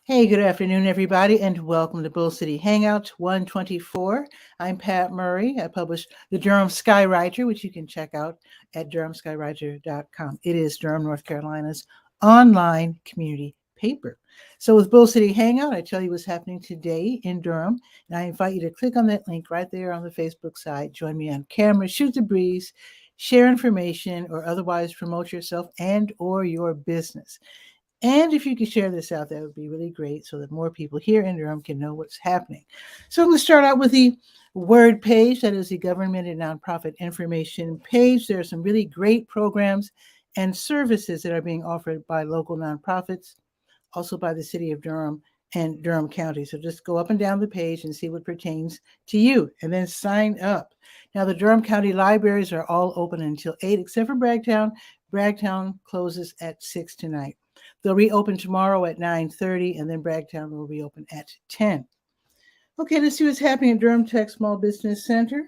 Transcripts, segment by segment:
Hey, good afternoon, everybody, and welcome to Bull City Hangout 124. I'm Pat Murray. I publish the Durham Skywriter, which you can check out at durhamskywriter.com. It is Durham, North Carolina's online community paper. So with Bull City Hangout, I tell you what's happening today in Durham, and I invite you to click on that link right there on the Facebook side. Join me on camera, shoot the breeze, share information, or otherwise promote yourself and or your business. And if you could share this out, that would be really great so that more people here in Durham can know what's happening. So I'm going to start out with the word page. That is the government and nonprofit information page. There are some really great programs and services that are being offered by local nonprofits, also by the city of Durham and Durham County. So just go up and down the page and see what pertains to you and then sign up. Now, the Durham County libraries are all open until 8, except for Bragtown. Bragtown closes at 6 tonight. They'll reopen tomorrow at 9:30, and then Bragtown will reopen at 10. Okay, let's see what's happening at Durham Tech Small Business Center.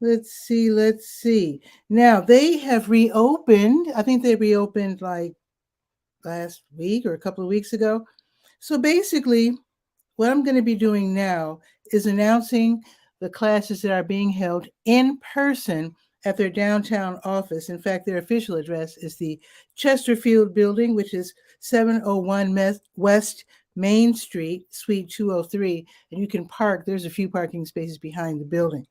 Let's see. Now, they have reopened. I think they reopened like last week or a couple of weeks ago. So basically, what I'm going to be doing now is announcing the classes that are being held in person at their downtown office. In fact, their official address is the Chesterfield Building, which is 701 West Main Street, Suite 203. And you can park. There's a few parking spaces behind the building.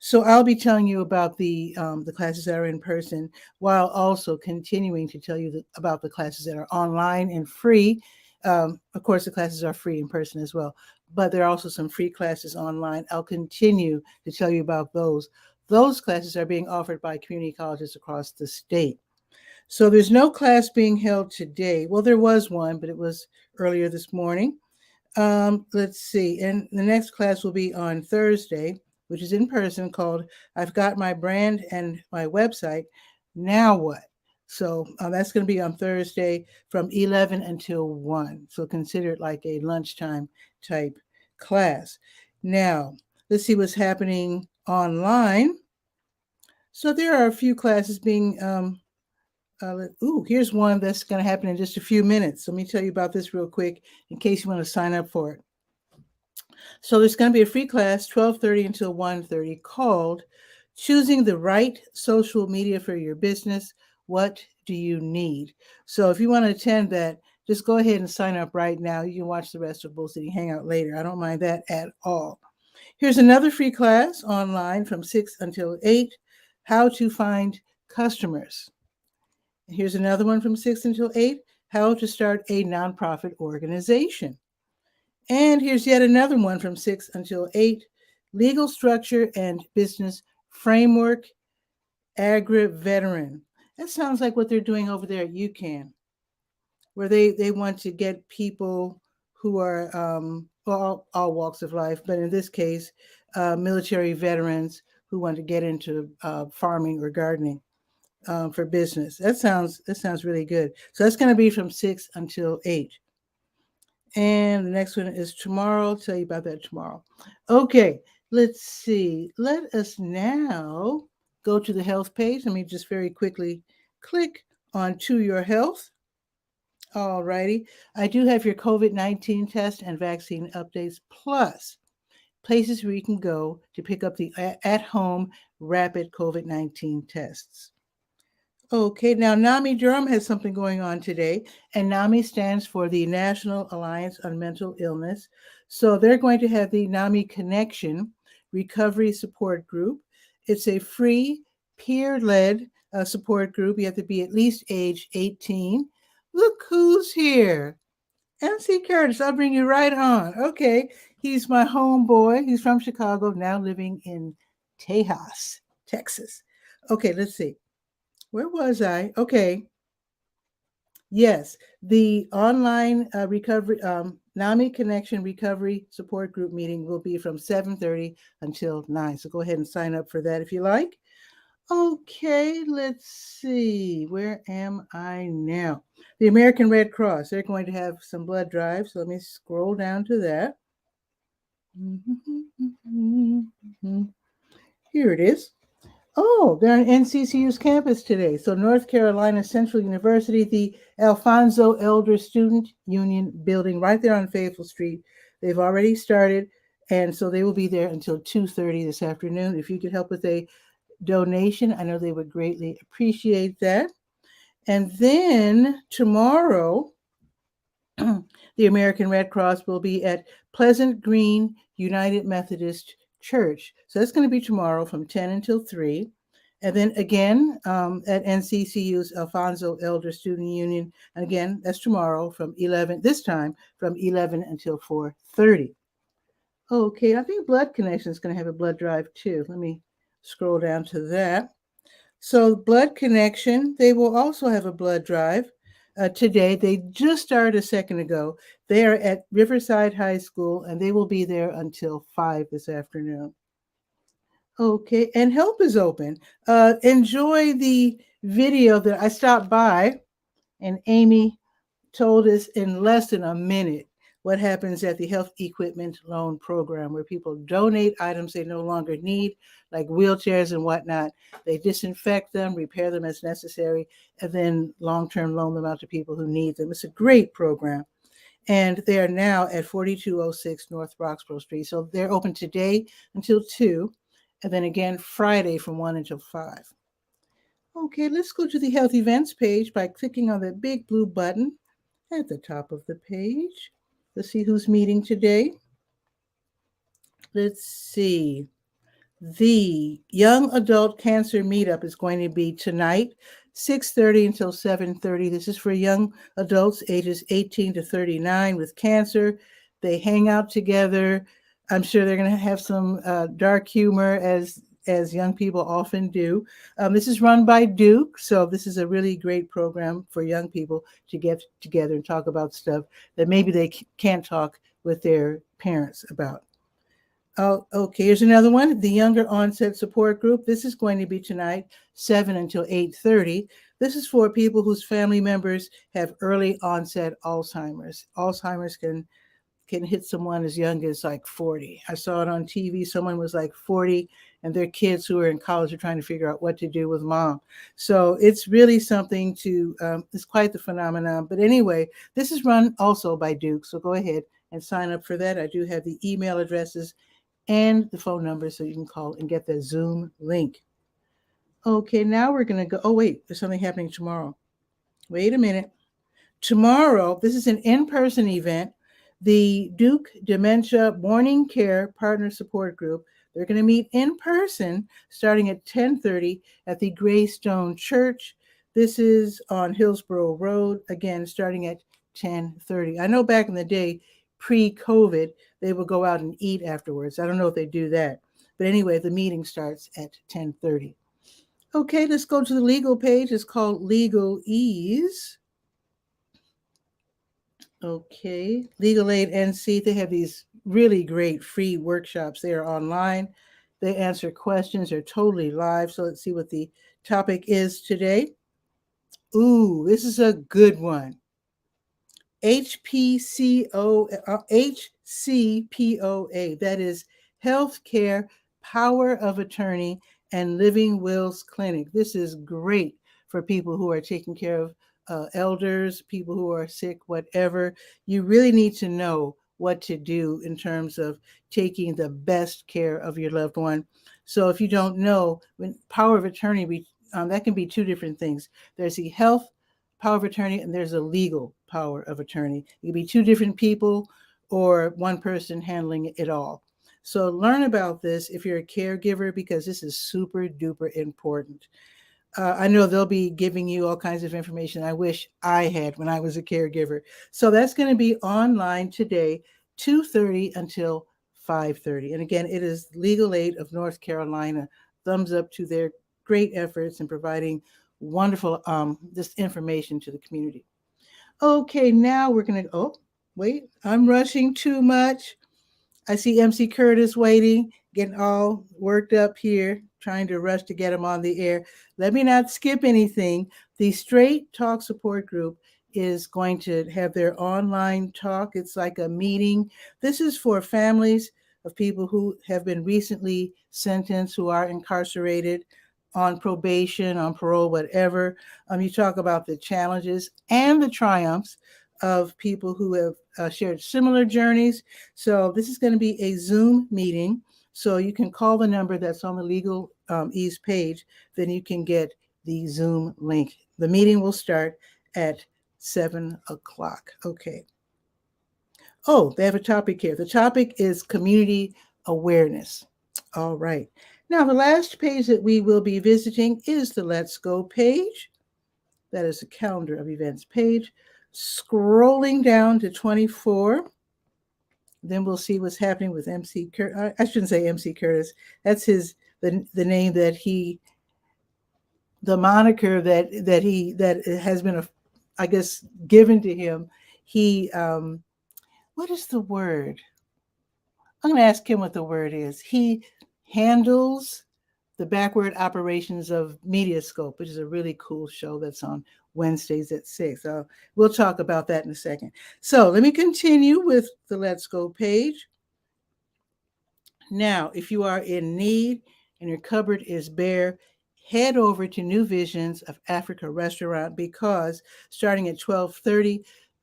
So I'll be telling you about the classes that are in person, while also continuing to tell you about the classes that are online and free. Of course, the classes are free in person as well, but there are also some free classes online. I'll continue to tell you about those. Those classes are being offered by community colleges across the state. So there's no class being held today. Well, there was one, but it was earlier this morning. Let's see. And the next class will be on Thursday, which is in person, called I've Got My Brand and My Website. Now what? So that's going to be on Thursday from 11 until 1. So consider it like a lunchtime type class. Now, let's see what's happening online. So there are a few classes being here's one that's going to happen in just a few minutes. Let me tell you about this real quick in case you want to sign up for it. So there's going to be a free class, 12:30 until 1:30, called Choosing the Right Social Media for Your Business. What do you need? So if you want to attend that, just go ahead and sign up right now. You can watch the rest of Bull City Hangout later. I don't mind that at all. Here's another free class online from 6 until 8, How to Find Customers. Here's another one from 6 until 8, How to Start a Nonprofit Organization. And here's yet another one from 6 until 8, Legal Structure and Business Framework, Agri-Veteran. That sounds like what they're doing over there at UCAN, where they want to get people who are all walks of life, but in this case, military veterans who want to get into farming or gardening for business. That sounds really good. So that's going to be from 6 until 8. And the next one is tomorrow. I'll tell you about that tomorrow. Okay, let's see. Let us now go to the health page. Let me just very quickly click on To Your Health. All righty. I do have your COVID-19 test and vaccine updates, plus places where you can go to pick up the at-home rapid COVID-19 tests. Okay, now NAMI Durham has something going on today, and NAMI stands for the National Alliance on Mental Illness. So they're going to have the NAMI Connection Recovery Support Group. It's a free peer-led support group. You have to be at least age 18. Look who's here. MC Curtis, I'll bring you right on. Okay, he's my homeboy. He's from Chicago, now living in Tejas, Texas. Okay, let's see. Where was I? Okay. Yes, the online recovery NAMI Connection Recovery Support Group meeting will be from 7:30 until 9. So go ahead and sign up for that if you like. Okay, let's see. Where am I now? The American Red Cross. They're going to have some blood drives. So let me scroll down to that. Here it is. Oh, they're on NCCU's campus today. So North Carolina Central University, the 𝗕𝗨𝗪𝗟 Elder Student Union building right there on Faithful Street. They've already started, and so they will be there until 2:30 this afternoon. If you could help with a donation, I know they would greatly appreciate that. And then tomorrow, the American Red Cross will be at Pleasant Green United Methodist Church. So that's going to be tomorrow from 10 until 3. And then again at NCCU's Alfonso Elder Student Union. And again, that's tomorrow from 11, this time from 11 until 4:30. Okay, I think Blood Connection is going to have a blood drive too. Let me scroll down to that. So Blood Connection, they will also have a blood drive today. They just started a second ago. They are at Riverside High School, and they will be there until 5 this afternoon. Okay, and help is open. Enjoy the video that I stopped by, and Amy told us in less than a minute what happens at the Health Equipment Loan Program, where people donate items they no longer need, like wheelchairs and whatnot. They disinfect them, repair them as necessary, and then long-term loan them out to people who need them. It's a great program. And they are now at 4206 North Roxborough Street. So they're open today until 2, and then again Friday from 1 until 5. Okay, let's go to the Health Events page by clicking on the big blue button at the top of the page. Let's see who's meeting today. Let's see. The Young Adult Cancer Meetup is going to be tonight, 6:30 until 7:30. This is for young adults ages 18 to 39 with cancer. They hang out together. I'm sure they're going to have some dark humor, as young people often do. This is run by Duke, so this is a really great program for young people to get together and talk about stuff that maybe they can't talk with their parents about. Oh, okay, here's another one, the Younger Onset Support Group. This is going to be tonight, 7 until 8:30. This is for people whose family members have early onset Alzheimer's. Alzheimer's can hit someone as young as like 40. I saw it on TV. Someone was like 40, and their kids who are in college are trying to figure out what to do with mom. So it's really something to, it's quite the phenomenon. But anyway, this is run also by Duke. So go ahead and sign up for that. I do have the email addresses and the phone number so you can call and get the Zoom link. Okay, now we're going to go. Oh, wait, there's something happening tomorrow. Wait a minute. Tomorrow, this is an in-person event. The Duke Dementia Morning Care Partner Support Group, they're going to meet in person starting at 10:30 at the Greystone Church. This is on Hillsborough Road, again, starting at 10:30. I know back in the day, pre-COVID, they would go out and eat afterwards. I don't know if they do that. But anyway, the meeting starts at 10:30. Okay, let's go to the legal page. It's called Legal Ease. Okay, Legal Aid NC, they have these really great free workshops. They are online. They answer questions. They're totally live. So let's see what the topic is today. Ooh, this is a good one. HCPOA, that is Healthcare Power of Attorney and Living Wills Clinic. This is great for people who are taking care of elders, people who are sick, whatever. You really need to know what to do in terms of taking the best care of your loved one. So if you don't know, when power of attorney, that can be two different things. There's the health power of attorney and there's a legal power of attorney. It can be two different people or one person handling it all. So learn about this if you're a caregiver, because this is super duper important. I know they'll be giving you all kinds of information I wish I had when I was a caregiver. So that's going to be online today, 2:30 until 5:30. And again, it is Legal Aid of North Carolina. Thumbs up to their great efforts in providing wonderful this information to the community. Okay, now we're going to, oh, wait, I'm rushing too much. I see MC Curtis waiting, getting all worked up here, trying to rush to get him on the air. Let me not skip anything. The Straight Talk Support Group is going to have their online talk. It's like a meeting. This is for families of people who have been recently sentenced, who are incarcerated on probation, on parole, whatever. You talk about the challenges and the triumphs of people who have shared similar journeys. So this is going to be a Zoom meeting. So you can call the number that's on the Legal Ease page. Then you can get the Zoom link. The meeting will start at 7 o'clock. Okay. Oh, they have a topic here. The topic is community awareness. All right. Now, the last page that we will be visiting is the Let's Go page. That is the calendar of events page. Scrolling down to 24, then we'll see what's happening with MC Curtis. I shouldn't say MC Curtis. That's the name that the moniker that has been, I guess, given to him. He, what is the word? I'm going to ask him what the word is. He handles the backward operations of Mediascope, which is a really cool show that's on Wednesdays at 6. We'll talk about that in a second. So let me continue with the Let's Go page. Now, if you are in need and your cupboard is bare, head over to New Visions of Africa restaurant, because starting at 12:30,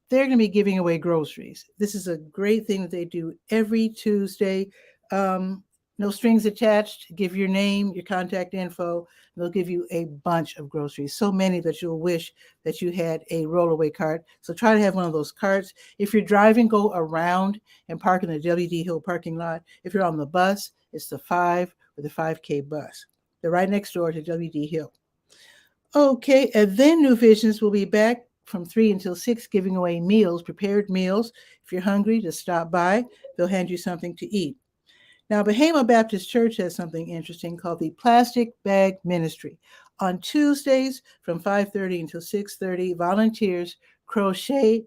they're going to be giving away groceries. This is a great thing that they do every Tuesday. No strings attached. Give your name, your contact info. They'll give you a bunch of groceries, so many that you'll wish that you had a rollaway cart. So try to have one of those carts. If you're driving, go around and park in the W.D. Hill parking lot. If you're on the bus, it's the 5 or the 5K bus. They're right next door to W.D. Hill. Okay, and then New Visions will be back from 3 until 6, giving away meals, prepared meals. If you're hungry, just stop by. They'll hand you something to eat. Now, Bahama Baptist Church has something interesting called the Plastic Bag Ministry. On Tuesdays from 5:30 until 6:30, volunteers crochet,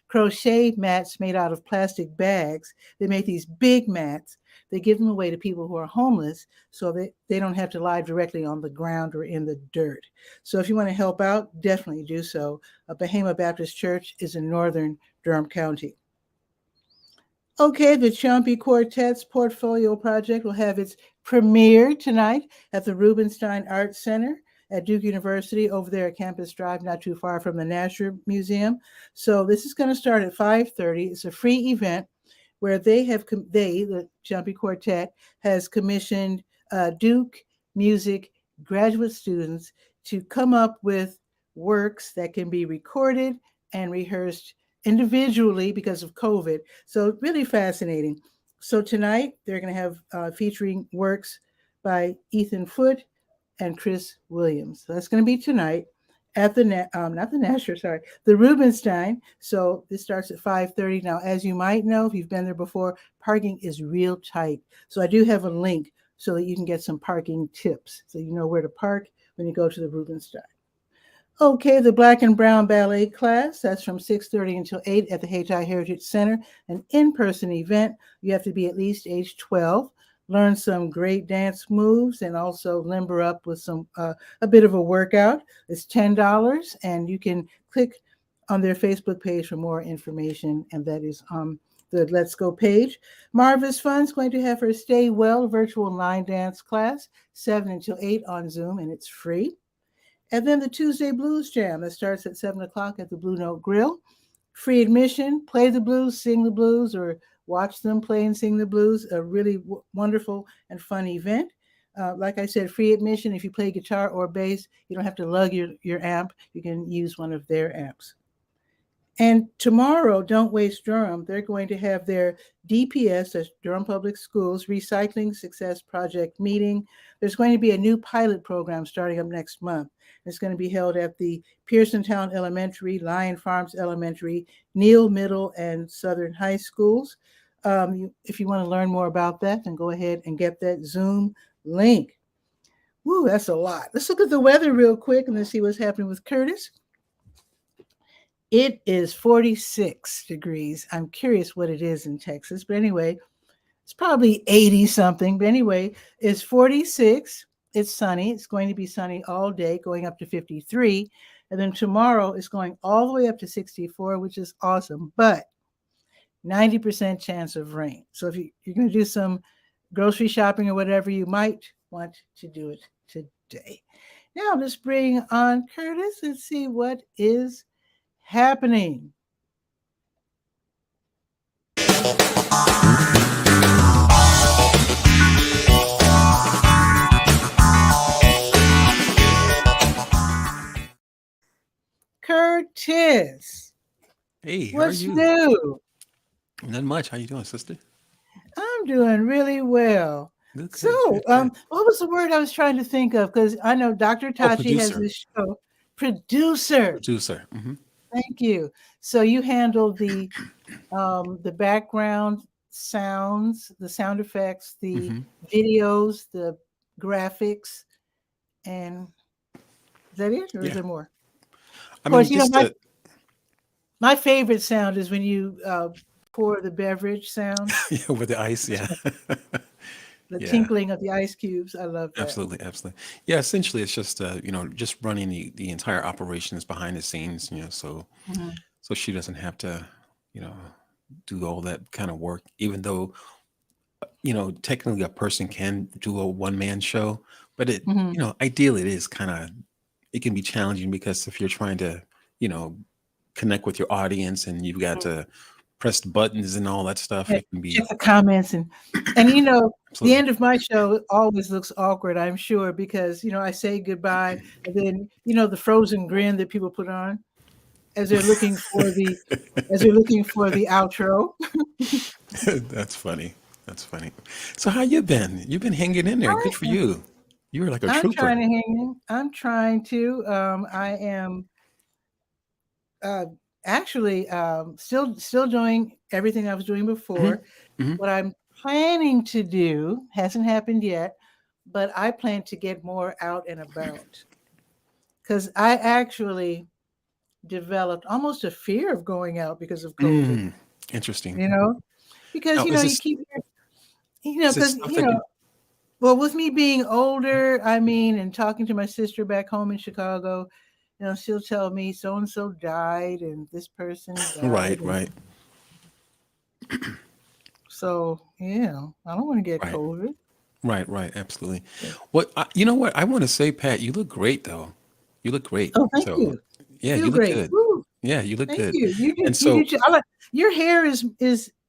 crochet mats made out of plastic bags. They make these big mats. They give them away to people who are homeless so that they don't have to lie directly on the ground or in the dirt. So if you want to help out, definitely do so. Bahama Baptist Church is in northern Durham County. Okay, the Ch`mpy Quartet's Portfolio Project will have its premiere tonight at the Rubenstein Art Center at Duke University over there at Campus Drive, not too far from the Nasher Museum. So this is going to start at 5:30. It's a free event where the Ch`mpy Quartet, has commissioned Duke music graduate students to come up with works that can be recorded and rehearsed individually because of COVID. So really fascinating. So tonight they're going to have featuring works by Ethan Foote and Chris Williams. So that's going to be tonight at the the Rubenstein. So this starts at 5:30. Now, as you might know, if you've been there before, parking is real tight. So I do have a link so that you can get some parking tips, so you know where to park when you go to the Rubenstein. Okay, the Black and Brown Ballet class, that's from 6:30 until 8 at the Hayti Heritage Center, an in-person event. You have to be at least age 12, learn some great dance moves, and also limber up with some a bit of a workout. It's $10, and you can click on their Facebook page for more information, and that is on the Let's Go page. Marva's Fun's going to have her Stay Well virtual line dance class, 7 until 8 on Zoom, and it's free. And then the Tuesday Blues Jam that starts at 7 o'clock at the Blue Note Grill. Free admission, play the blues, sing the blues, or watch them play and sing the blues. A really wonderful and fun event. Like I said, free admission. If you play guitar or bass, you don't have to lug your amp. You can use one of their amps. And tomorrow, Don't Waste Durham, they're going to have their DPS, that's Durham Public Schools, Recycling Success Project meeting. There's going to be a new pilot program starting up next month. It's going to be held at the Pearsontown Elementary, Lion Farms Elementary, Neal Middle, and Southern High Schools. If you want to learn more about that, then go ahead and get that Zoom link. Woo, that's a lot. Let's look at the weather real quick and let's see what's happening with Curtis. It is 46 degrees. I'm curious what it is in Texas, but anyway, it's probably 80 something. But anyway, it's 46. It's sunny. It's going to be sunny all day, going up to 53. And then tomorrow it's going all the way up to 64, which is awesome, but 90% chance of rain. So if you're going to do some grocery shopping or whatever, you might want to do it Tuesday. Now let's bring on Curtis and see what is happening. Curtis, Hey, how are what's you? new? Not much. How you doing, sister? I'm doing really well. Good, So, good, good, good. what was the word I was trying to think of? Because I know Dr. Oh, Tachi has producer. this show, producer. Producer. Thank you. So you handle the background sounds, the sound effects, the hmm videos, the graphics, and is that it, or is Yeah. there more? I Of mean, course, just my favorite sound is when you pour the beverage sound. yeah, with the ice. That's Yeah. the Yeah. tinkling of the ice cubes. I love that. Absolutely, absolutely. Yeah. Essentially, it's just just running the entire operations behind the scenes. Mhm, So she doesn't have to, you know, do all that kind of work. Even though technically a person can do a one man show, but mhm. ideally it is kind of it can be challenging because if you're trying to, you know, connect with your audience and you've got to press the buttons and all that stuff. Yeah, It can check be the comments and the absolutely end of my show always looks awkward, I'm sure, because I say goodbye and then the frozen grin that people put on as they're looking for the outro. that's funny. That's funny. So how you been? You've been hanging in there. Good for I you. You were like a I'm trooper. trying to hang in. I'm trying to. I am uh, actually still doing everything I was doing hmm before. hmm What I'm planning to do hasn't happened yet, but I plan to get more out and about because I actually developed almost a fear of going out because of COVID. Mm, interesting. You know, because Now, is you this keep is this because stuff that you? well, with me being older, I mean, and talking to my sister back home in Chicago, she'll tell me so and so died and this person died, Right, and right, so I don't want to get right, COVID. right. Absolutely. You know what? I want to say, Pat, you look great though. You look great. Oh, thank So, you. You yeah, feel you look great. good. Woo, Yeah, you look thank good. you. And You do so, too. Your hair is.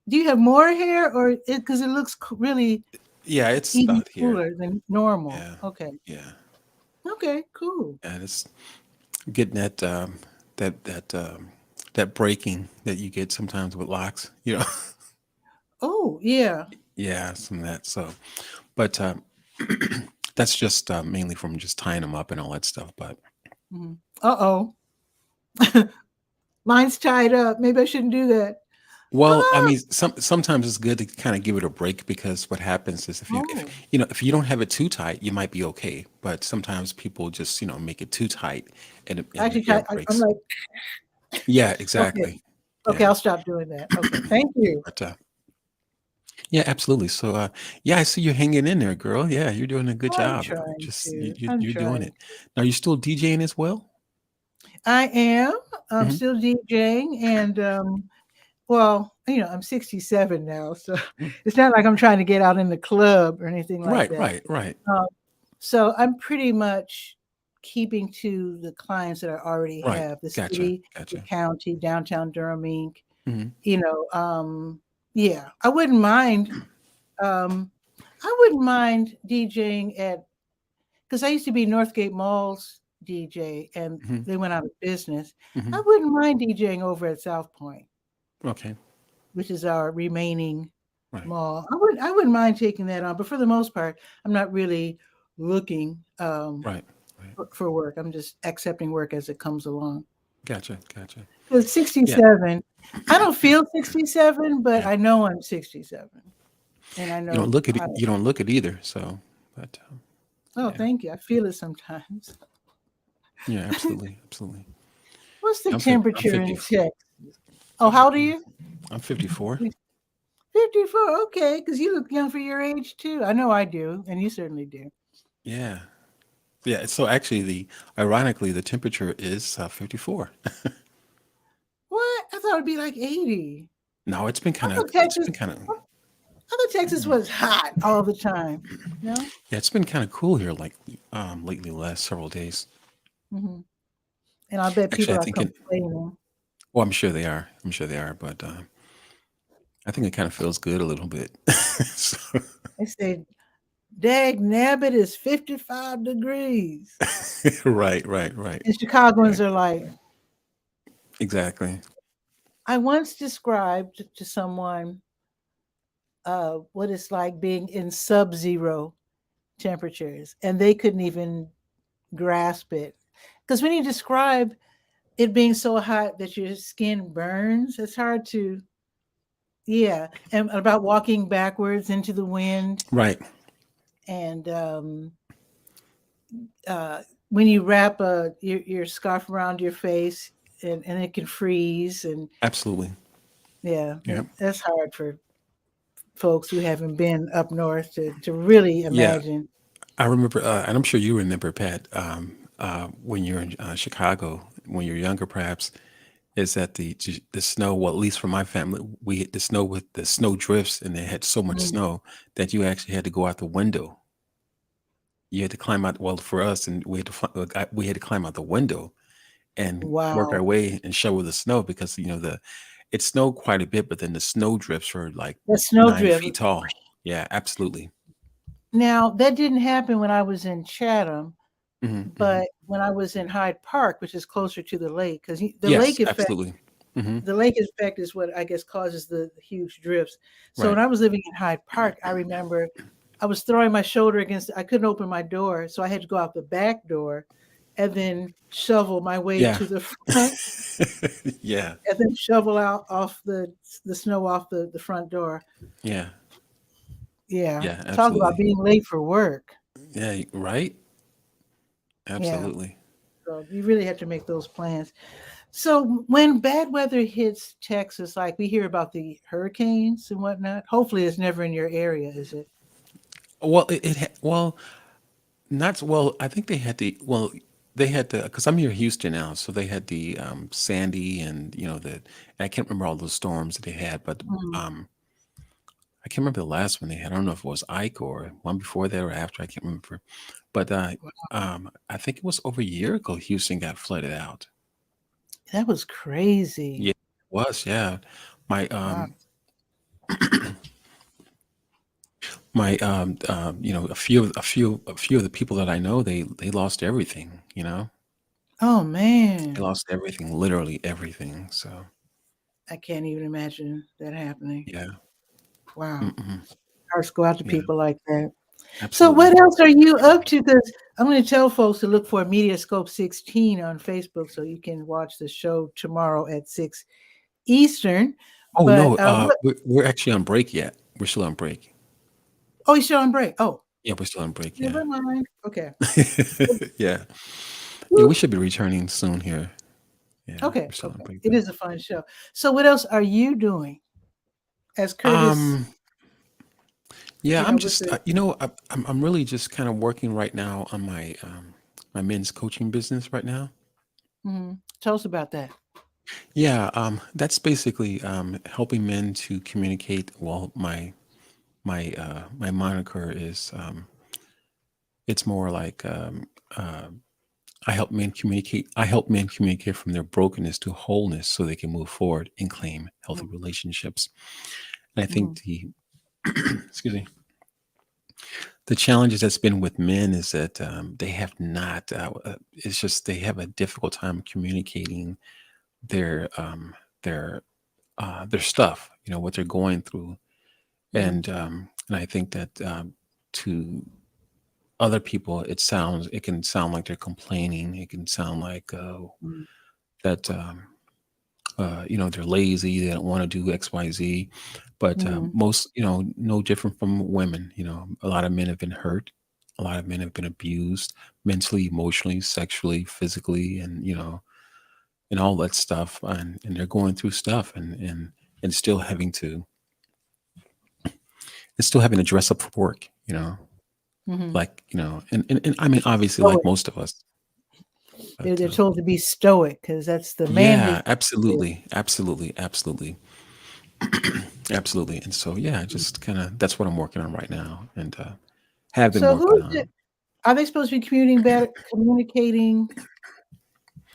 Do you have more hair, or because it looks really yeah, it's even about here. cooler than normal? Yeah, Okay. yeah, Okay. Cool. and it's getting that that breaking that you get sometimes with locks. Oh yeah. Yeah, some of that. So, but that's just mainly from just tying them up and all that stuff. But Uh oh. Mine's tied up. Maybe I shouldn't do that. well, I Ah. mean, sometimes it's good to kind of give it a break because what happens is Oh. if you don't have it too tight, you might be okay. But sometimes people just make it too tight and your Actually, hair I'm breaks. like, Yeah, okay, exactly. okay, Yeah, I'll stop doing that. Okay, thank you. but yeah, absolutely. So yeah, I see you hanging in there, girl. Yeah, you're doing a good I'm job. trying Just to. I'm you're doing trying it. Now, you're still DJing as well? I am. I'm hmm still DJing, and well, I'm 67 now, so it's not like I'm trying to get out in the club or anything like Right, that. right, right, Um, so I'm pretty much keeping to the clients that I already right. have: the Gotcha, city, the gotcha. county, downtown Durham, Inc. hmm You know, yeah, I wouldn't mind. Um, I wouldn't mind DJing at because I used to be Northgate Mall's DJ and hmm they went out of business. hmm I wouldn't mind DJing over at South Point, Okay, which is our remaining right, mall. I wouldn't mind taking that on, but for the most part, I'm not really looking right, right. for work. I'm just accepting work as it comes along. Gotcha, gotcha. Because Yeah, 67, I don't feel 67, but yeah. I know I'm 67, and I know I. You don't look it either. So, but Oh, yeah, thank you. I feel it sometimes. yeah, absolutely, absolutely. What's the Yeah, I'm temperature 50. in Texas? Oh, how old are you? I'm 54. 54. Okay, because you look young for your age too. I know I do, and you certainly do. Yeah, yeah. So actually, the ironically, the temperature is 54. What? I thought it'd be like 80. No, I thought Texas. it's been kind of I thought Texas was hot all the time. No. Yeah, it's been kind of cool here, like lately, the last several days. Hmm. And I bet Actually, people I are think it. complaining. Well, I'm sure they are. I'm sure they are, but I think it kind of feels good a little bit. So, They say, "Dag nabbit is 55 degrees," right, right, right. and Chicagoans Yeah, are like, exactly. I once described to someone what it's like being in sub-zero temperatures, and they couldn't even grasp it. Because when you describe it being so hot that your skin burns, it's hard to, yeah. And about walking backwards into the wind, Right. and when you wrap your scarf around your face, and it can freeze, and Absolutely. yeah, Yeah. that's hard for folks who haven't been up north to really Yeah. imagine. I remember, and I'm sure you remember, Pat, when you're in Chicago, when you're younger, perhaps, is that the snow. Well, at least for my family, we hit the snow with the snow drifts, and they had so much Mm. snow that you actually had to go out the window. You had to climb out. Well, for us, and we had to climb out the window and work our Wow, way and shovel the snow because it snowed quite a bit, but then the snow drifts were like that nine snowdrift. feet tall. Yeah, absolutely. Now that didn't happen when I was in Chatham, Hmm, hmm. but when I was in Hyde Park, which is closer to the lake, because the Yes, lake effect, absolutely. Hmm. is what I guess causes the huge drifts. So when Right. I was living in Hyde Park, I remember I was throwing my shoulder against. I couldn't open my door, so I had to go out the back door, and then shovel my way Yeah. to the front, Yeah. and then shovel out off the snow off the front door. Yeah. Yeah, Yeah. talk about Absolutely. being late for work. Yeah. Right. Yeah, Absolutely. so you really have to make those plans. So when bad weather hits Texas, like we hear about the hurricanes and whatnot, hopefully it's never in your area, is it? Well, well, not well. I think they had they had the because I'm here in Houston now, so they had the Sandy and I can't remember all those storms that they had, but Mm. um, I can't remember the last one they had. I don't know if it was Ike or one before that or after. I can't remember, but I think it was over a year ago. Houston got flooded out. That was Yeah, crazy. it was. Yeah, my Wow. a few of the people that I know, they lost everything. Oh They man. lost everything, literally everything. So I can't even imagine that happening. yeah, Wow. mm-mm, Hearts go out to yeah, people like that. So absolutely. what else are you up to? Because I'm going to tell folks to look for Mediascope 16 on Facebook so you can watch the show tomorrow at 6 Eastern. Oh But no, what? we're actually on break yet. We're still on break. Oh, you're still on break. Oh, Yeah, we're still on break. Yeah, never mind. Okay. yeah, yeah. We Woo. should be returning soon here. Yeah, Okay. we're still on Okay. break It though. is a fun show. So what else are you doing as Curtis? Um, yeah, I'm With just the I'm really just kind of working right now on my men's coaching business right now. tell us about that. Yeah, that's basically helping men to communicate. Well, my moniker is it's more like I help men communicate from their brokenness to wholeness so they can move forward and claim healthy relationships. And I Mm-hmm. think the excuse me, the challenges that's been with men is that they have not. It's just they have a difficult time communicating their um, their their stuff. What they're going through, Mm-hmm. and I think that to other people, it can sound like they're complaining. It can sound like that they're lazy, they don't want to do XYZ. But Mm-hmm. most, no different from women. A lot of men have been hurt. A lot of men have been abused mentally, emotionally, sexually, physically, and all that stuff. And they're going through stuff and still having to dress up for work. Mm-hmm. Like, and I mean, obviously, like Stoic. most of us. But They're told to be stoic because that's the manly yeah, thing to do. absolutely, absolutely, absolutely. Absolutely. And so, yeah, just kind of that's what I'm working on right now, and have been So working who is it? on. Are they supposed to be communicating better? Communicating?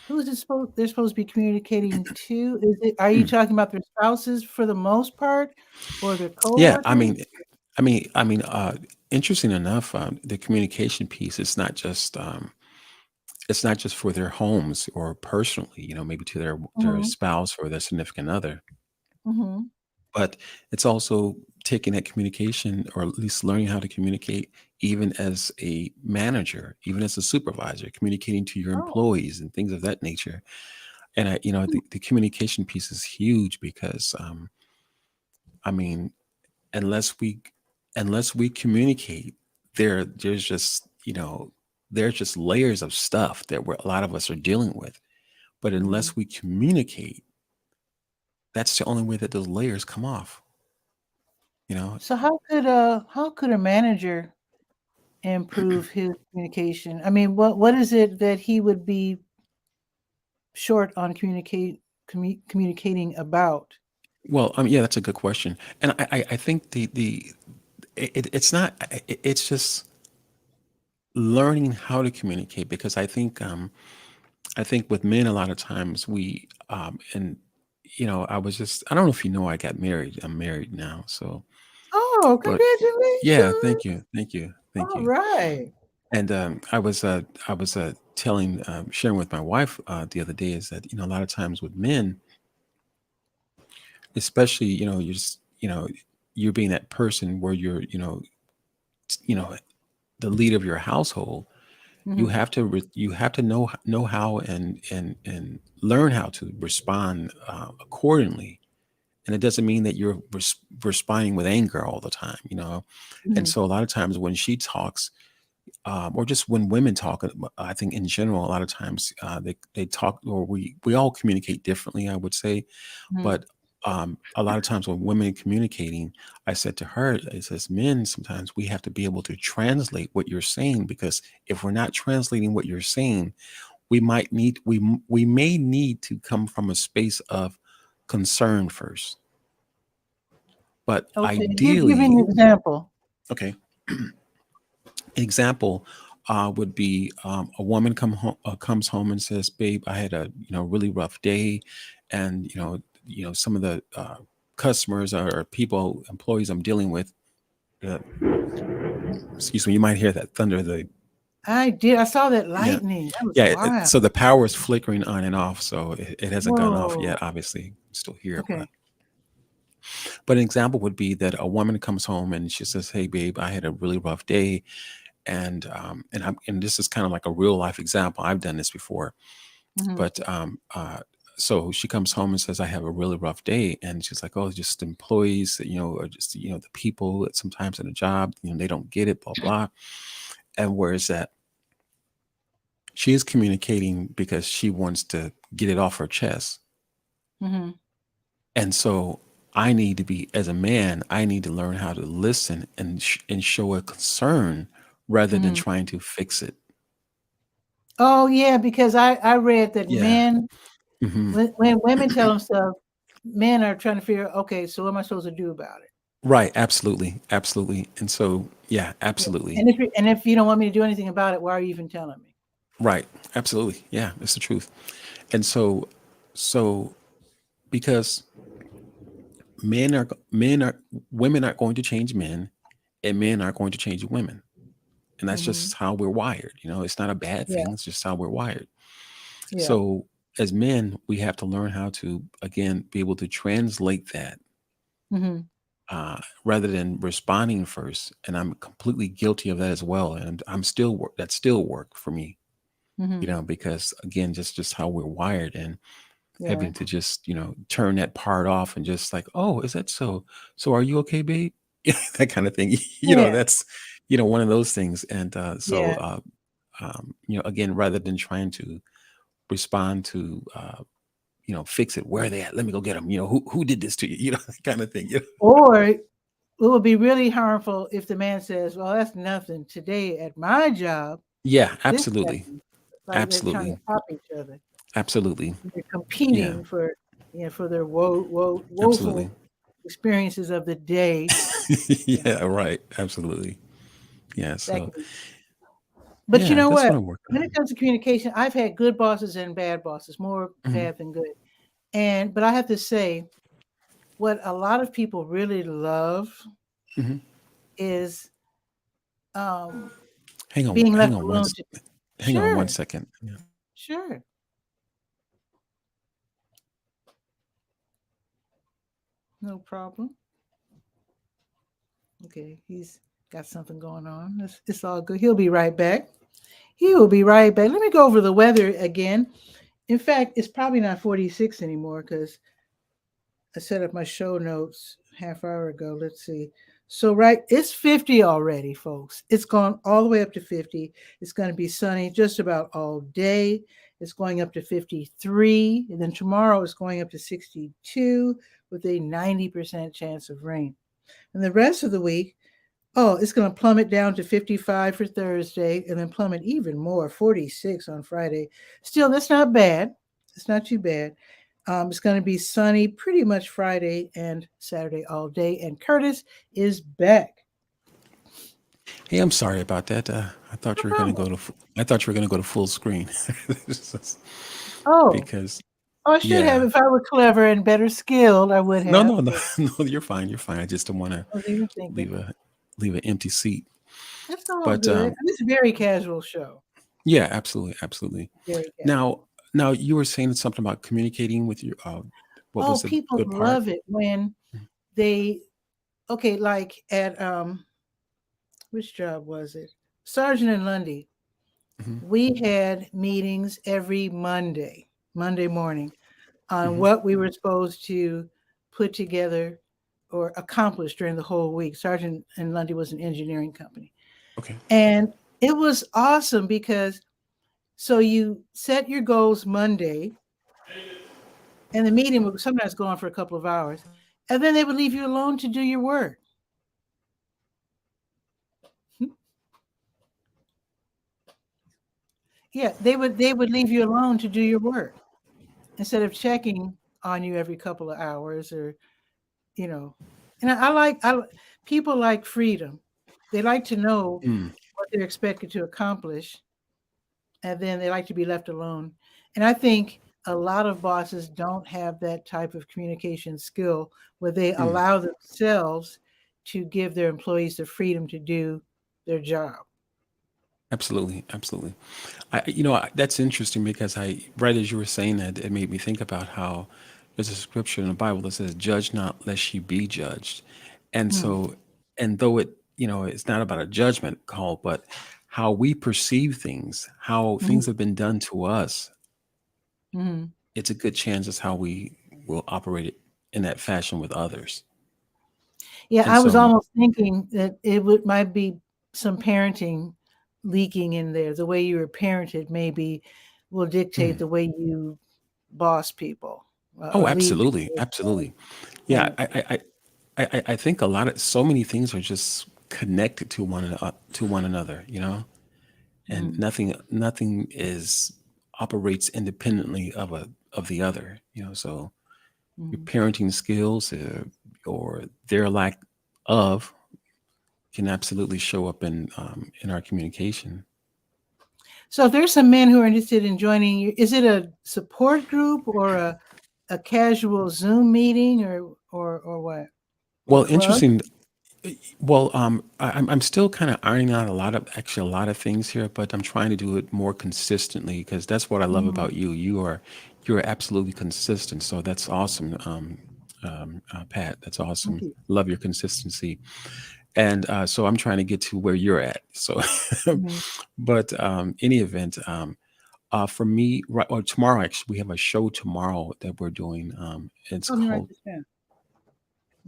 Who is it supposed? They're supposed to be communicating to? Is it? Are you talking about their spouses for the most part, or their Yeah, coworkers? interesting enough, the communication piece is not just it's not just for their homes or personally, maybe to their Mhm, spouse or their significant other, mhm. but it's also taking that communication, or at least learning how to communicate, even as a manager, even as a supervisor, communicating to your Oh, employees and things of that nature. And hmm, the communication piece is huge because, I mean, unless we unless we communicate, there's just there's just layers of stuff that a lot of us are dealing with. But mhm. unless we communicate, that's the only way that those layers come off. You know, So how could a manager improve his communication? I mean, what is it that he would be short on communicating about? well, yeah, that's a good question, and I think it's not it's just learning how to communicate, because I think with men a lot of times we and I don't know if you know, I got married. I'm married now, so Oh, but yeah, congratulations! thank All you. right. And I was telling sharing with my wife the other day, is that a lot of times with men, especially you're just you're being that person where you're you know the leader of your household. You Mhm, have to you have to know how and learn how to respond accordingly. And it doesn't mean that you're responding with anger all the time, and mhm, so a lot of times when she talks, or just when women talk, I think in general, a lot of times they talk, or we all communicate differently, I would say. mhm. But a lot of times when women are communicating, I said to her, it says, men, sometimes we have to be able to translate what you're saying, because if we're not translating what you're saying, we may need to come from a space of concern first. But Okay, give me an ideally, example. okay, example would be a woman comes home and says, "Babe, I had a really rough day, and some of the customers or people, employees I'm dealing with." Uh, excuse me, you might hear that thunder. The I did. I saw that Yeah, lightning. That was yeah. wild. So the power is flickering on and off, so it hasn't gone off Whoa. yet. Obviously, still here, Okay. but an example would be that a woman comes home and she says, "Hey, babe, I had a really rough day." And this is kind of like a real life example. I've done this before, Mhm, but so she comes home and says, "I have a really rough day," and she's like, "Oh, just employees, or just the people that sometimes in a job, they don't get it, blah blah." And where is that? She is communicating because she wants to get it off her chest, mhm, and so I need to be, as a man, I need to learn how to listen and show a concern rather than mhm. trying to fix it. Oh, yeah, because I read that Yeah. men Hmm. when women tell themselves, men are trying to figure, "Okay, so what am I supposed to do about it?" Right, absolutely, absolutely. And so, yeah, Yeah, absolutely. and if you don't want me to do anything about it, why are you even telling me? Right, absolutely. Yeah, it's the truth. And so because men are women aren't going to change men, and men aren't going to change women. And that's Mhm. just how we're wired. It's not a bad Yeah, thing. It's just how we're wired. yeah. So as men, we have to learn how to, again, be able to translate that, Mhm, rather than responding first. And I'm completely guilty of that as well. And I'm still work. That still work for me, mhm. because again, just how we're wired, and Yeah. having to just, turn that part off and just like, "Oh, is that so? So are you okay, babe?" That kind of thing. Yeah, That's, one of those things. And yeah. again, rather than trying to respond to, fix it, where are they at? Let me go get them. Who did this to you? That kind of thing. Or it would be really harmful if the man says, "Well, that's nothing. Today at my job, Yeah, this absolutely. happened." Like they're trying to Absolutely. top each other. Absolutely. They're Yeah, competing for, for their absolutely. woeful. experiences of the day. Yeah, Yeah, right. Absolutely. Yeah. that So can be. But you yeah, know that's what? what I'm working When it on. comes to communication, I've had good bosses and bad bosses, more Hmm. bad than good. And but I have to say, what a lot of people really love Hmm. is um, Hang on. being left alone to. Hang on one Sure, second. Yeah. sure, no problem. Okay, he's got something going on. It's all good. He'll be right back. He will be right back. Let me go over the weather again. In fact, it's probably not 46 anymore because I set up my show notes half hour ago. Let's see. So it's 50 already, folks. It's gone all the way up to 50. It's going to be sunny just about all day. It's going up to 53, and then tomorrow it's going up to 62 with a 90% chance of rain. And the rest of the week, oh, it's going to plummet down to 55 for Thursday and then plummet even more, 46 on Friday. Still, that's not bad. It's not too bad. It's going to be sunny pretty much Friday and Saturday all day. And Curtis is back. Hey, I'm sorry about that. I thought No you were going to problem. go to. I thought you were going to go to full screen. Oh, Because I should have. yeah. If I were clever and better skilled, I would No, have. no, no, But no. You're fine. You're fine. I just don't want to I was even thinking. leave a leave an empty seat. That's all But good. It's a very casual show. yeah, absolutely, absolutely. Very casual. Now, you were saying something about communicating with your. What Oh, was the people good part? love it when they, okay, like at which job was it? Sergeant and Lundy. Hmm. We had meetings every Monday morning, on Hmm. what we were supposed to put together or accomplish during the whole week. Sergeant and Lundy was an engineering company. Okay. And it was awesome because so you set your goals Monday, and the meeting would sometimes go on for a couple of hours, and then they would leave you alone to do your work. Yeah, they would leave you alone to do your work instead of checking on you every couple of hours or you know. And people like freedom. They like to know Mm, what they're expected to accomplish, and then they like to be left alone. And I think a lot of bosses don't have that type of communication skill where they mm. allow themselves to give their employees the freedom to do their job. Absolutely, absolutely. That's interesting because right as you were saying that, it made me think about how there's a scripture in the Bible that says, "Judge not, lest ye be judged." And Mm, so, and though it's not about a judgment call, but how we perceive things, how mhm, things have been done to us, mhm. it's a good chance as how we will operate it in that fashion with others. Yeah, And I was so, almost thinking that might be some parenting leaking in there. The way you were parented maybe will dictate mm. the way you boss people Oh, or lead absolutely, people. absolutely. Yeah, And I think so many things are just connected to to one another, and mm, nothing is operates independently of the other, so your mm. parenting skills, or their lack of, can absolutely show up in our communication. So if there's some men who are interested in joining you, is it a support group or a casual Zoom meeting or what? Or Well, club? interesting. Well, I'm still kind of ironing out a lot of things here, but I'm trying to do it more consistently because that's what I love Mhm. about you. You're absolutely consistent, so that's awesome, Pat. That's Thank awesome. you. Love your consistency, and so I'm trying to get to where you're at. So, Mhm. but any event, for me, right, or tomorrow actually, we have a show tomorrow that we're doing. It's Let me write called, this down.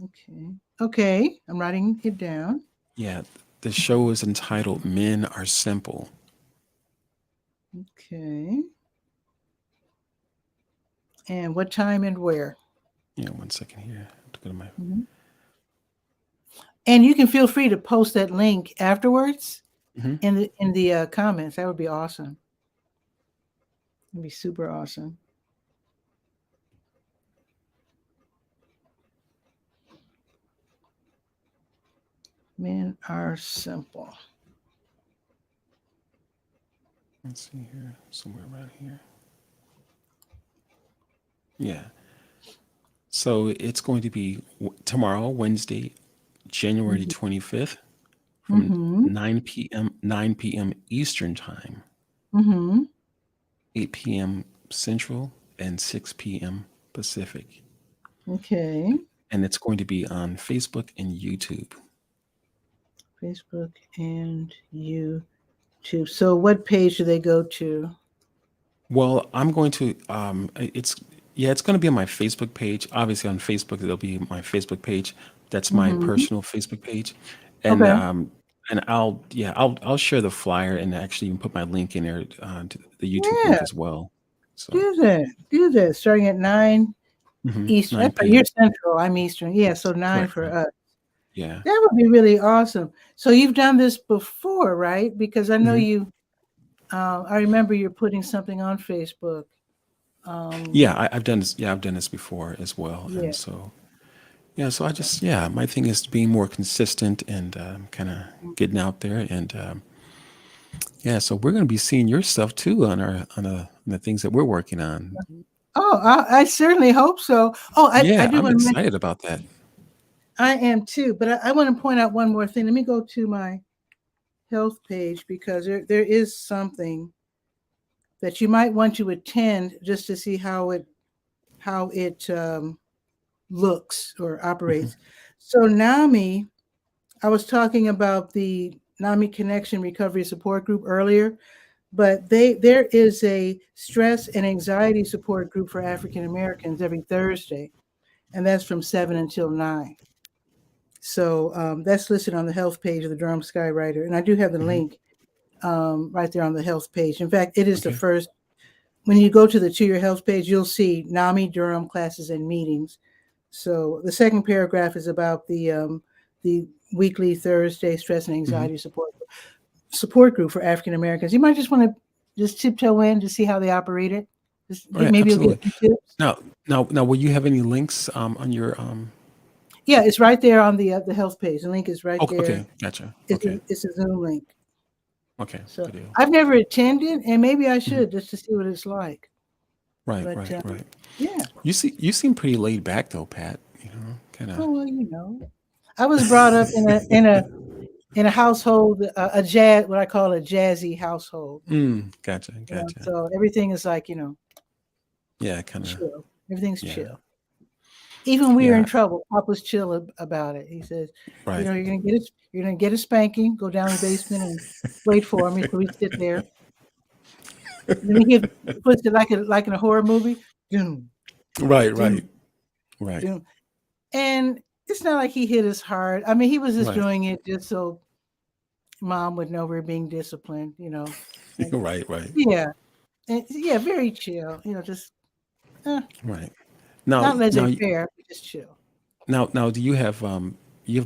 Okay. Okay. I'm writing it down. yeah, the show is entitled "Men Are Simple." Okay. And what time and where? Yeah, one second here. I have to go to my. Mhm. And you can feel free to post that link afterwards Mhm. in the comments. That would be awesome. It'd be super awesome. Men are simple. Let's see here, somewhere around here. Yeah. So it's going to be tomorrow, Wednesday, January Mm-hmm. 25th, from Mm-hmm. 9 p.m. Eastern time, Mm-hmm. 8 p.m. Central, and 6 p.m. Pacific. Okay. And it's going to be on Facebook and YouTube. Facebook and YouTube. So what page do they go to? Well, I'm going to it's going to be on my Facebook page. Obviously on Facebook there'll be my Facebook page. That's my Mm-hmm. personal Facebook page. And Okay. I'll share the flyer and actually even put my link in there to the YouTube link Yeah. as well. So, Do that. Do that. Starting at 9 Eastern. 9 That's right. You're p.m. Central. I'm Eastern. Yeah. So 9 Right, for right. us. Yeah. That would be really awesome. So you've done this before, right? Because I know hmm you. I remember you're putting something on Facebook. Yeah, Um, I've done this. Yeah, I've done this before as well. yeah. And so, yeah, so my thing is being more consistent and kind of getting out there. And yeah, so we're going to be seeing your stuff too on on the things that we're working on. Oh, I certainly hope so. Oh, I Yeah, do I'm want to mention excited about that. I am too, but I want to point out one more thing. Let me go to my health page because there is something that you might want to attend just to see how it looks or hmm operates. So NAMI, I was talking about the NAMI Connection Recovery Support Group earlier, but there is a stress and anxiety support group for African Americans every Thursday, and that's from 7 until 9. So that's listed on the health page of the Durham Skywriter, and I do have the hmm link right there on the health page. In fact, it is the Okay. first. When you go to the To Your Health page, you'll see NAMI Durham classes and meetings. So the second paragraph is about the weekly Thursday stress and hmm anxiety support group for African Americans. You might just want to just tiptoe in to see how they operate it. Oh, yeah, Maybe you'll get absolutely. some tips. Now, will you have any links on your Yeah, it's right there on the health page. The link is right Oh, there. okay, gotcha. It's Okay, a Zoom link. okay, So good deal. I've never attended, and maybe I Mhm. should just to see what it's like. Right, But right, right. yeah. You seem pretty laid back though, Pat. You know, kind of. Oh well, I was brought up in a household, a jazz, what I call a jazzy household. Gotcha, gotcha. So everything is like Yeah, kind of. chill. Everything's Yeah, chill. Even when we were in yeah. trouble, Papa's chill about it. He says, Right. you're gonna get a spanking. Go down to the basement and wait for me. So we sit there. And then he puts it like in a horror movie. Doom, Right, right, doom, right, doom. And it's not like he hit us hard. I mean, he was just right, doing it just so mom would know we're being disciplined. And right, right, yeah, and yeah, very chill. Just eh, right. Now, not now, laissez-faire, but just chill. now, do you have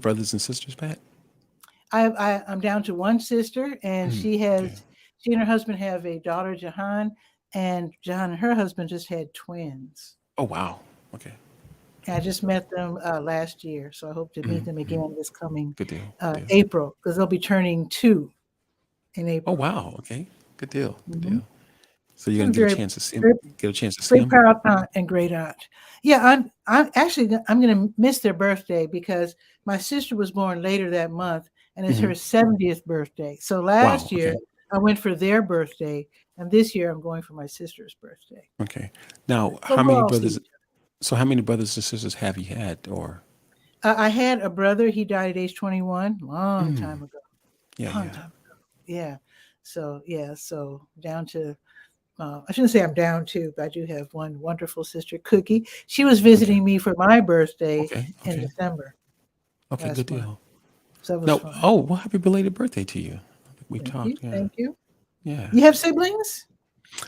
brothers and sisters, Pat? I'm down to one sister, and Okay. she and her husband have a daughter, Jahan, and Jahan and her husband just had twins. Oh, wow. Okay. And I just met them last year, so I hope to meet them Mm-hmm. again this coming Good deal. Good deal. April because they'll be turning 2 in Oh, April. wow. Okay. Good deal. Good Hmm. deal. So you're I'm gonna get a very, chance to see him. very, Get a chance to see very him. proud aunt and great aunt. Yeah, I'm going to miss their birthday because my sister was born later that month, and it's hmm her 70th birthday. So Wow. last year Okay. I went for their birthday, and this year I'm going for my sister's birthday. Okay. Now, But how we'll many all see brothers? each So, how many brothers and sisters have you had? Or other. I had a brother. He died at age 21, long mm, time ago. yeah, Long yeah. time ago. Yeah. So down to I shouldn't say I'm down to, but I do have one wonderful sister, Cookie. She was Okay. visiting me for my birthday Okay. in Okay. December Okay. Good last month. deal. So that was No. fun. Oh, well, happy belated birthday to you. We've Thank you. talked. Yeah. Thank you. Yeah. You have siblings?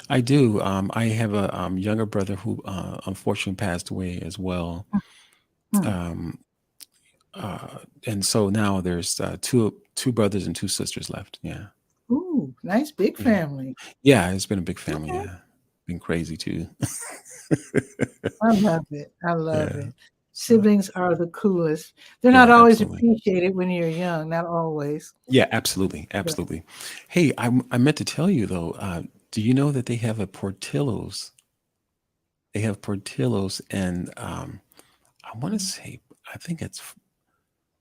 I do. I have a younger brother who unfortunately passed away as well. Hmm. Um, and so now there's two brothers and two sisters left. Yeah. Ooh, nice big Yeah. family. Yeah. It's been a big family. Okay. Yeah. Been crazy too. I love it. I love Yeah. it. Siblings are the coolest. They're not Yeah, always absolutely. appreciated when you're young, not always. Yeah, absolutely, But absolutely. Hey, I meant to tell you though. Do you know that they have a Portillo's? They have Portillo's, and I want to mhm. say I think it's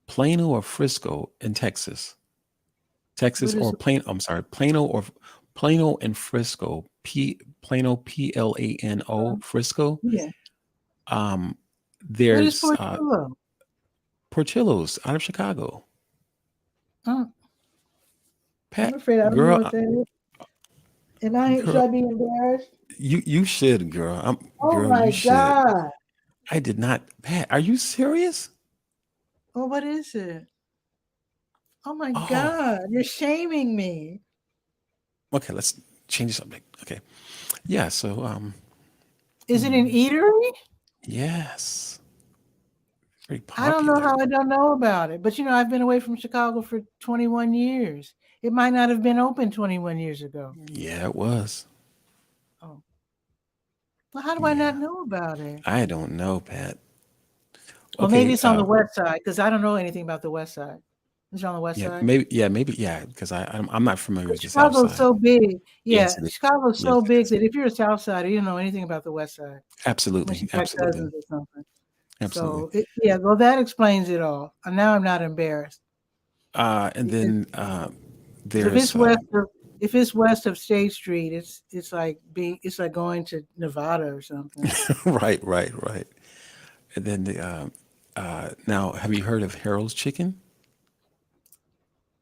Plano or Frisco in Texas. Texas What is or it? Plano. I'm sorry, Plano and Frisco. Plano Plano Frisco. Yeah. Um, What is there's Portillo? Portillo's out of Chicago. Oh, I'm Pat, afraid I don't know girl, what that is. Should girl, I be embarrassed? you should, girl. Oh Girl, my you should. God. I did not. Pat, are you serious? Oh, what is it? Oh my Oh, God. You're shaming me. okay. Let's change the subject. Okay. Yeah. So, Is it an hmm, eatery? yes, very I don't know popular. how I don't know about it. But I've been away from Chicago for 21 years. It might not have been open 21 years ago. Yeah, it was. Oh, well, how do I not Yeah, know about it? I don't know, Pat. Or maybe Okay. it's on the west side because I don't know anything about the west side. Is it on the west Yeah, side? maybe. Yeah, maybe. Yeah, because I'm not familiar with the South Chicago's Side. so big. Yes, Yeah, it is. Chicago's Yes, so it big is. that if you're a South Sider, you don't know anything about the West Side unless Absolutely, you've got absolutely, cousins or something. absolutely. So yeah, well, that explains it all. And now I'm not embarrassed And because then if there's it's west of State Street, it's like going to Nevada or something. right, right, right. And then now, have you heard of Harold's Chicken?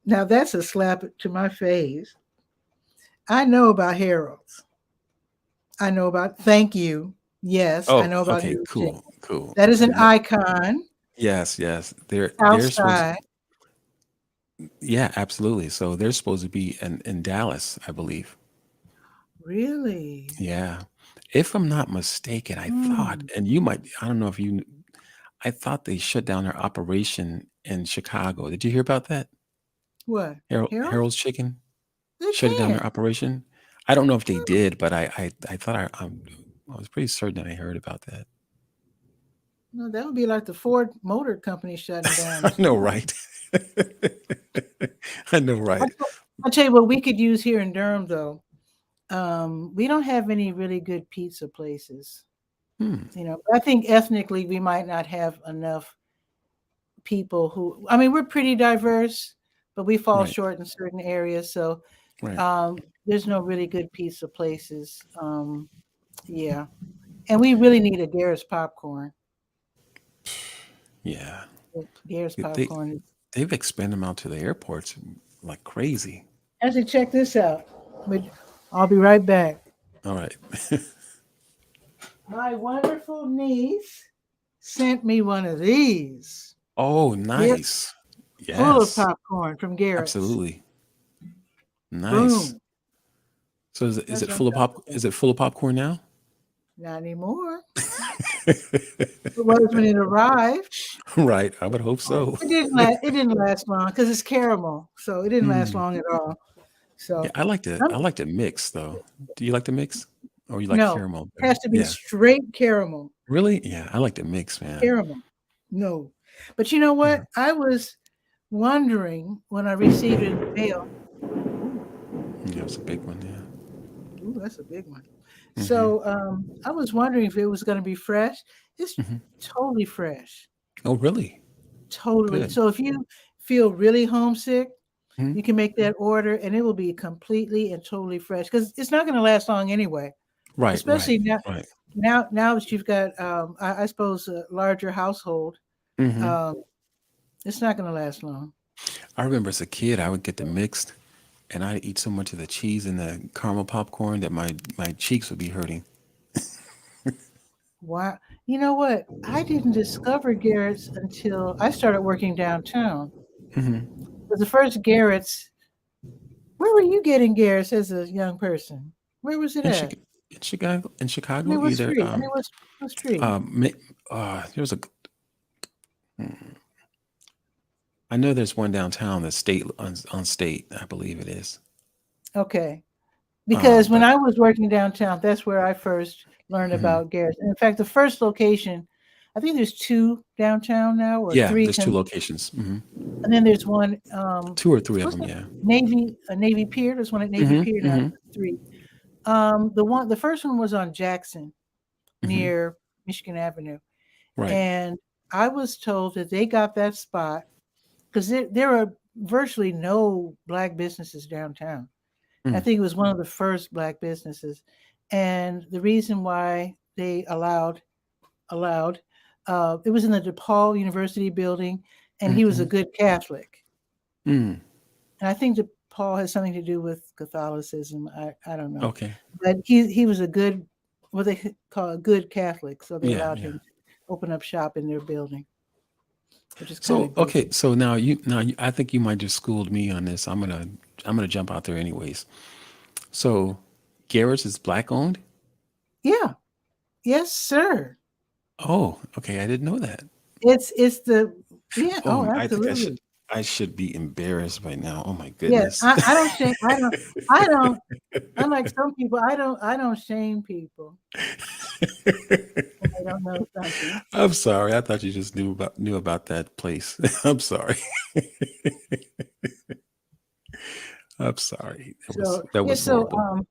Now that's a slap to my face. I know about Harold's. I know about Thank You. Yes, I Oh, know about okay, Harold's cool, Chicken. cool. That is an No, icon. yes, yes. They're supposed. Outside. Yeah, absolutely. So they're supposed to be in Dallas, I believe. Really? Yeah. If I'm not mistaken, I thought, Hmm. and you might, I don't know if you, I thought they shut down their operation in Chicago. Did you hear about that? What? Harold's? Harold's Chicken They shutting down their can't. operation. I don't know if they did, but I thought I was pretty certain that I heard about that. No, that would be like the Ford Motor Company shutting down or I know, something. right? I know, I right? tell, I tell you what we could use here in Durham, though. We don't have any really good pizza places. Hmm. I think ethnically we might not have enough people who. I mean, we're pretty diverse, but we fall Right, short in certain areas. So right. there's no really good pizza places. Yeah, and we really need a Garrett's popcorn. Yeah. Garrett's They popcorn is. they've expanded them out to the airports like crazy. Actually, check this out. I'll be right back. All right. My wonderful niece sent me one of these. Oh, Yep, nice. full of Yes, popcorn from Garrett's. absolutely. Nice. Boom. So is That's it what I'm full of talking about. is it full of popcorn now? Not anymore. It was when it arrived. Right. I would hope so. It didn't last long because it's caramel, so it didn't last Mm. long at all. Yeah, So I um, like to mix though. Do you like to mix? Or you like no, caramel it better? has to be Yeah. straight caramel. Really? Yeah, I like to mix, man. Caramel. No, but you know Yeah. what? I was wondering when I received it in the mail. Ooh, Yeah, it's a big one, yeah. ooh, that's a big one. Hmm. So I was wondering if it was going to be fresh. It's Hmm. totally fresh, Oh, really? totally. Good. So if you feel really homesick, Mhm. you can make that order, and it will be completely and totally fresh because it's not going to last long anyway. Right, right, Especially now, right. now that you've got, I suppose, a larger household. Hmm. Um, it's not going to last long. I remember as a kid, I would get the mixed, and I'd eat so much of the cheese and the caramel popcorn that my cheeks would be hurting. Wow. You know what? I didn't discover Garrett's until I started working downtown. Hmm. But the first Garrett's, where were you getting Garrett's as a young person? Where was it In, at? Chi- in I mean, Chicago, what either street? I mean, what street? there was a. I know there's one downtown that's state on state, I believe it is. Okay. Because when But I was working downtown, that's where I first learned mhm, about Garrett's. In fact, the first location, I think there's 2 downtown now, or Yeah, 3, there's 2 'cause locations. and then there's one, 2 or 3 of what's them, that? yeah. Navy Pier. There's one at Navy Mhm, Pier now, mhm, 3. The first one was on Jackson mhm. near Michigan Avenue, Right. and I was told that they got that spot because there are virtually no Black businesses downtown. I Mm, think it was one of the first Black businesses, and the reason why they allowed it was in the DePaul University building, and mhm, he was a mhm. good Catholic. Mm, And I think DePaul has something to do with Catholicism. I don't know, okay. but he was a good, what they call a good Catholic, so they Yeah, allowed yeah. him to open up shop in their building, which is kind So, of good. okay, so I think you might just schooled me on this. I'm gonna jump out there anyways. So, Garrett's is Black owned? Yeah, yes, sir. Oh, okay, I didn't know that. It's the yeah. Oh, Oh, I think absolutely. I should be embarrassed right now. Oh my Yeah, goodness. I don't shame. I don't. Unlike some people, I don't shame people when they don't know something. I'm sorry. I thought you just knew about that place. I'm sorry. I'm sorry. So That yeah, was so horrible.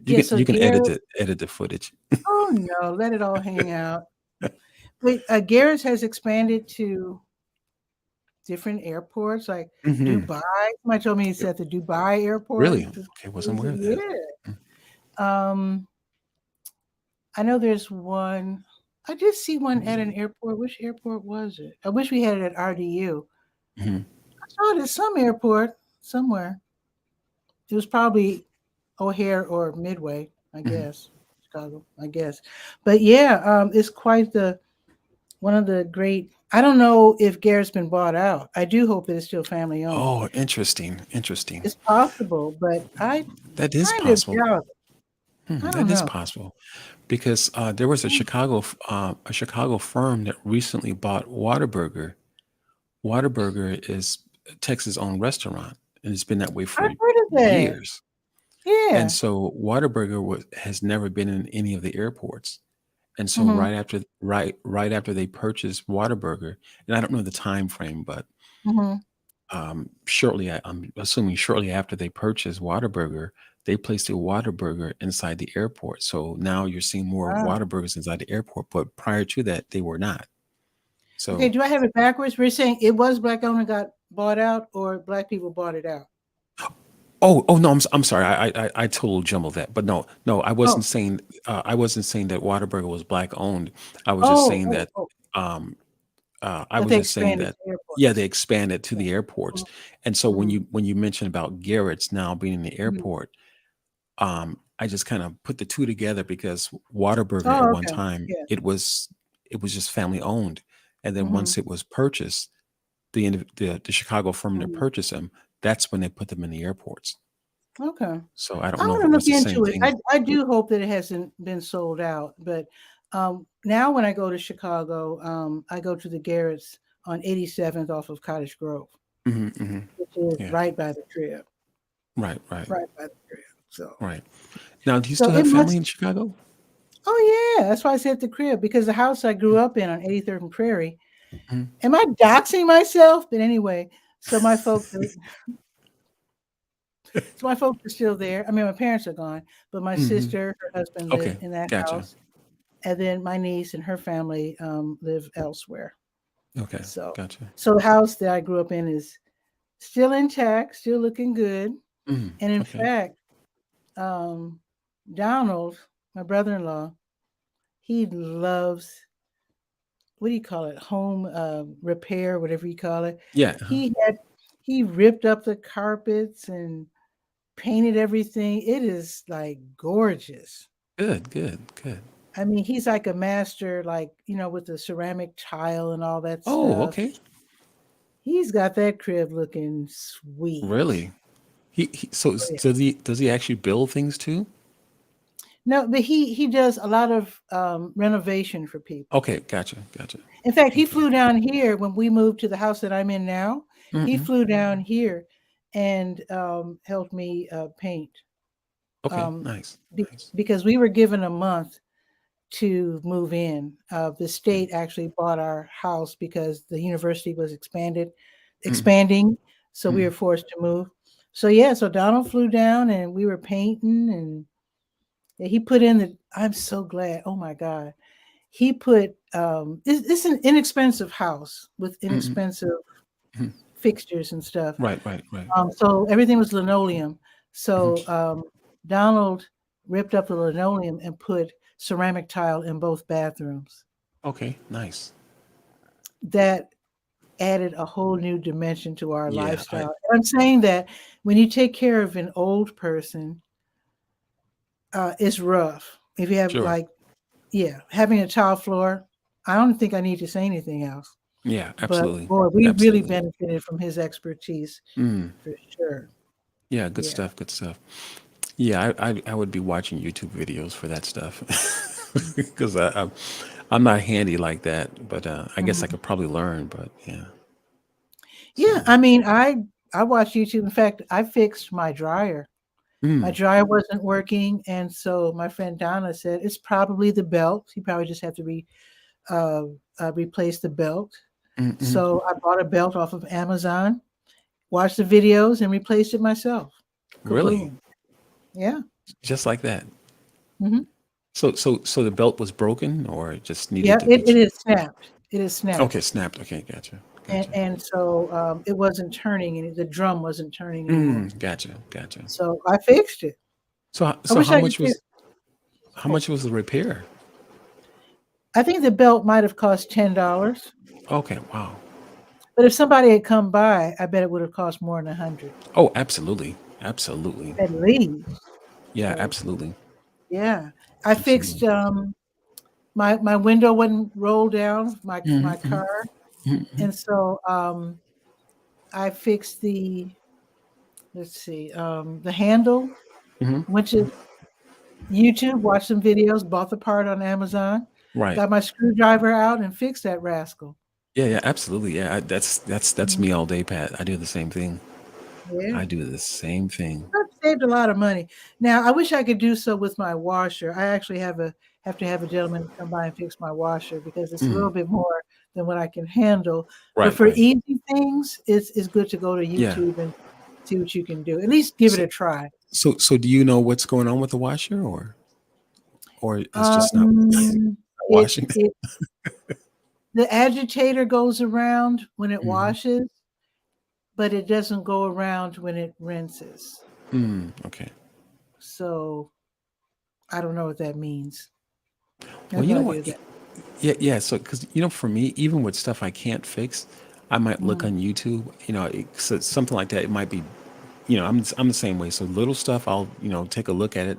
yeah, so You can edit Garrett. the footage. Oh no, let it all hang out. But Garrett's has expanded to different airports, like Hmm. Dubai. Somebody told me it's at the Dubai Really? airport. Okay, wasn't aware of that. Yeah. Mm. Um, I know there's one. I did see one at an airport. Which airport was it? I wish we had it at RDU. Mhm. I saw it at some airport somewhere. It was probably O'Hare or Midway, I Mhm. guess. Chicago, I guess. But yeah, it's quite the one of the great. I don't know if Garrett's been bought out. I do hope that it's still family owned. Oh, interesting. Interesting. It's possible, but I That is kind of possible. doubt it. I don't That is know. possible because there was a Chicago firm that recently bought Whataburger. Whataburger is Texas' own restaurant, and it's been that way I've for heard of that. years. And Yeah. so Whataburger has never been in any of the airports. And so Mm-hmm. right after they purchased Whataburger, and I don't know the time frame, but Mm-hmm. I'm assuming shortly after they purchased Whataburger, they placed a Whataburger inside the airport. So now you're seeing more Wow. Whataburgers inside the airport, but prior to that, they were not. Okay, So, do I have it backwards? We're saying it was Black owned and got bought out, or Black people bought it out? oh no, I'm sorry, I totally jumbled that. But no, Oh, I wasn't saying that Whataburger was black owned. I was just oh, saying oh, that oh. um, I That was they just saying expanded that, to yeah, they airports. expanded to Yeah. the airports. And so Mm-hmm. when you mentioned about Garrett's now being in the Mm-hmm. airport, I just kind of put the two together because Whataburger at Oh, one okay. time Yeah. it was just family owned, and then Mm-hmm. once it was purchased, the Chicago firm that Mm-hmm. purchased them, that's when they put them in the airports. Okay. So I don't I'm know if gonna it look was the same into it. thing. I do hope that it hasn't been sold out, but now when I go to Chicago, I go to the Garrett's on 87th off of Cottage Grove, Hmm, hmm. which is Yeah, right by the crib, right, right, right by the crib. So, right. Now, do you so still it have family must. in Chicago? Oh yeah, that's why I said the crib because the house I grew up in on 83rd and Prairie. Mhm. Am I doxing myself? But anyway, so my folks, so my folks are still there. I mean, my parents are gone, but my Hmm. sister, her husband live Okay, in that gotcha. house, and then my niece and her family live elsewhere. Okay, So, gotcha. so the house that I grew up in is still intact, still looking good. Mm, And in okay. fact, um, Donald, my brother-in-law, he loves, what do you call it? Home repair, whatever you call it. Yeah. He had he ripped up the carpets and painted everything. It is like gorgeous. Good, good, good. I mean, he's like a master, like, with the ceramic tile and all that Oh, stuff. okay. He's got that crib looking sweet. Really? So Oh, yeah. does he actually build things too? No, but he does a lot of renovation for people. Okay, gotcha, gotcha. In fact, he Okay. flew down here when we moved to the house that I'm in now. He Hmm. flew down here and helped me paint Okay, um, nice, nice. because we were given a month to move in. The state actually bought our house because the university was Mm, expanding, so we were mm, forced to move. So yeah, so Donald flew down and we were painting, and yeah, he put in the. I'm so glad. Oh my God, he put. It's an inexpensive house with mm, inexpensive mm. fixtures and stuff. Right, right, right. So everything was linoleum. Mhm. So Donald ripped up the linoleum and put ceramic tile in both bathrooms. Okay, nice. That added a whole new dimension to our Yeah, lifestyle. And I'm saying that when you take care of an old person, it's rough. If you have sure. like, yeah, having a tile floor, I don't think I need to say anything else. Yeah, But absolutely. boy, we really Absolutely. benefited from his expertise Mm. for sure. Yeah, good Yeah. stuff, good stuff. Yeah, I would be watching YouTube videos for that stuff because I'm not handy like that, but I guess I Mhm. could probably learn. But yeah, Yeah, so I mean, I watch YouTube. In fact, I fixed my dryer. My mm, dryer wasn't working, and so my friend Donna said it's probably the belt. You probably just have to uh, replace the belt. mm, mm. So I bought a belt off of Amazon, watched the videos, and replaced it myself. Really, Kaboom! Yeah. just like that. Hmm. So the belt was broken, or it just Yeah. needed to be. It is snapped. It is Okay, snapped, snapped. Okay, gotcha, and gotcha. so it wasn't turning, and the drum wasn't turning anymore. Gotcha, gotcha. So I fixed it. I So wish I could fix. how Oh, much was the repair? I think the belt might have cost $10. Okay, wow. But if somebody had come by, I bet it would have cost more than 100 Oh, absolutely, absolutely. at least. Yeah, So absolutely, yeah, I fixed absolutely. my window wouldn't roll down my Mm-hmm, car, mm-hmm, and so I fixed the, let's see, the handle. hmm. Went to YouTube, watched some videos, bought the part on Amazon, Right. got my screwdriver out and fixed that rascal. Yeah, yeah, absolutely. Yeah, that's Mhm. me all day, Pat. I do the same thing. Yeah. I do the same thing. I've saved a lot of money. Now, I wish I could do so with my washer. I actually have to have a gentleman come by and fix my washer because it's a Mm, little bit more than what I can handle. But right, for right. easy things, it's good to go to Yeah. YouTube and see what you can do. At least give it So, a try. so do you know what's going on with the washer, or it's just not Um, it washing? it the agitator goes around when it Hmm. washes, but it doesn't go around when it rinses. Okay. So I don't know what that means. I Well, have you no know idea what? what that. Yeah, yeah. So, because for me, even with stuff I can't fix, I might look Mm, on YouTube. So something like that. It might be. I'm the same way. So little stuff, I'll take a look at it,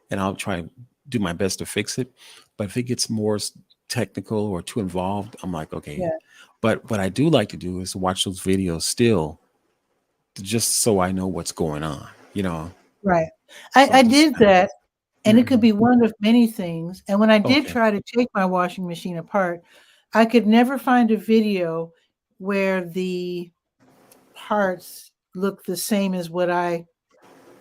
and I'll try and do my best to fix it. But if it gets more technical or too involved, I'm like, okay. yeah. But what I do like to do is watch those videos still, just so I know what's going on. Right. So I just did that, and it could mhm. be one of many things. And when I did Okay. try to take my washing machine apart, I could never find a video where the parts look the same as what I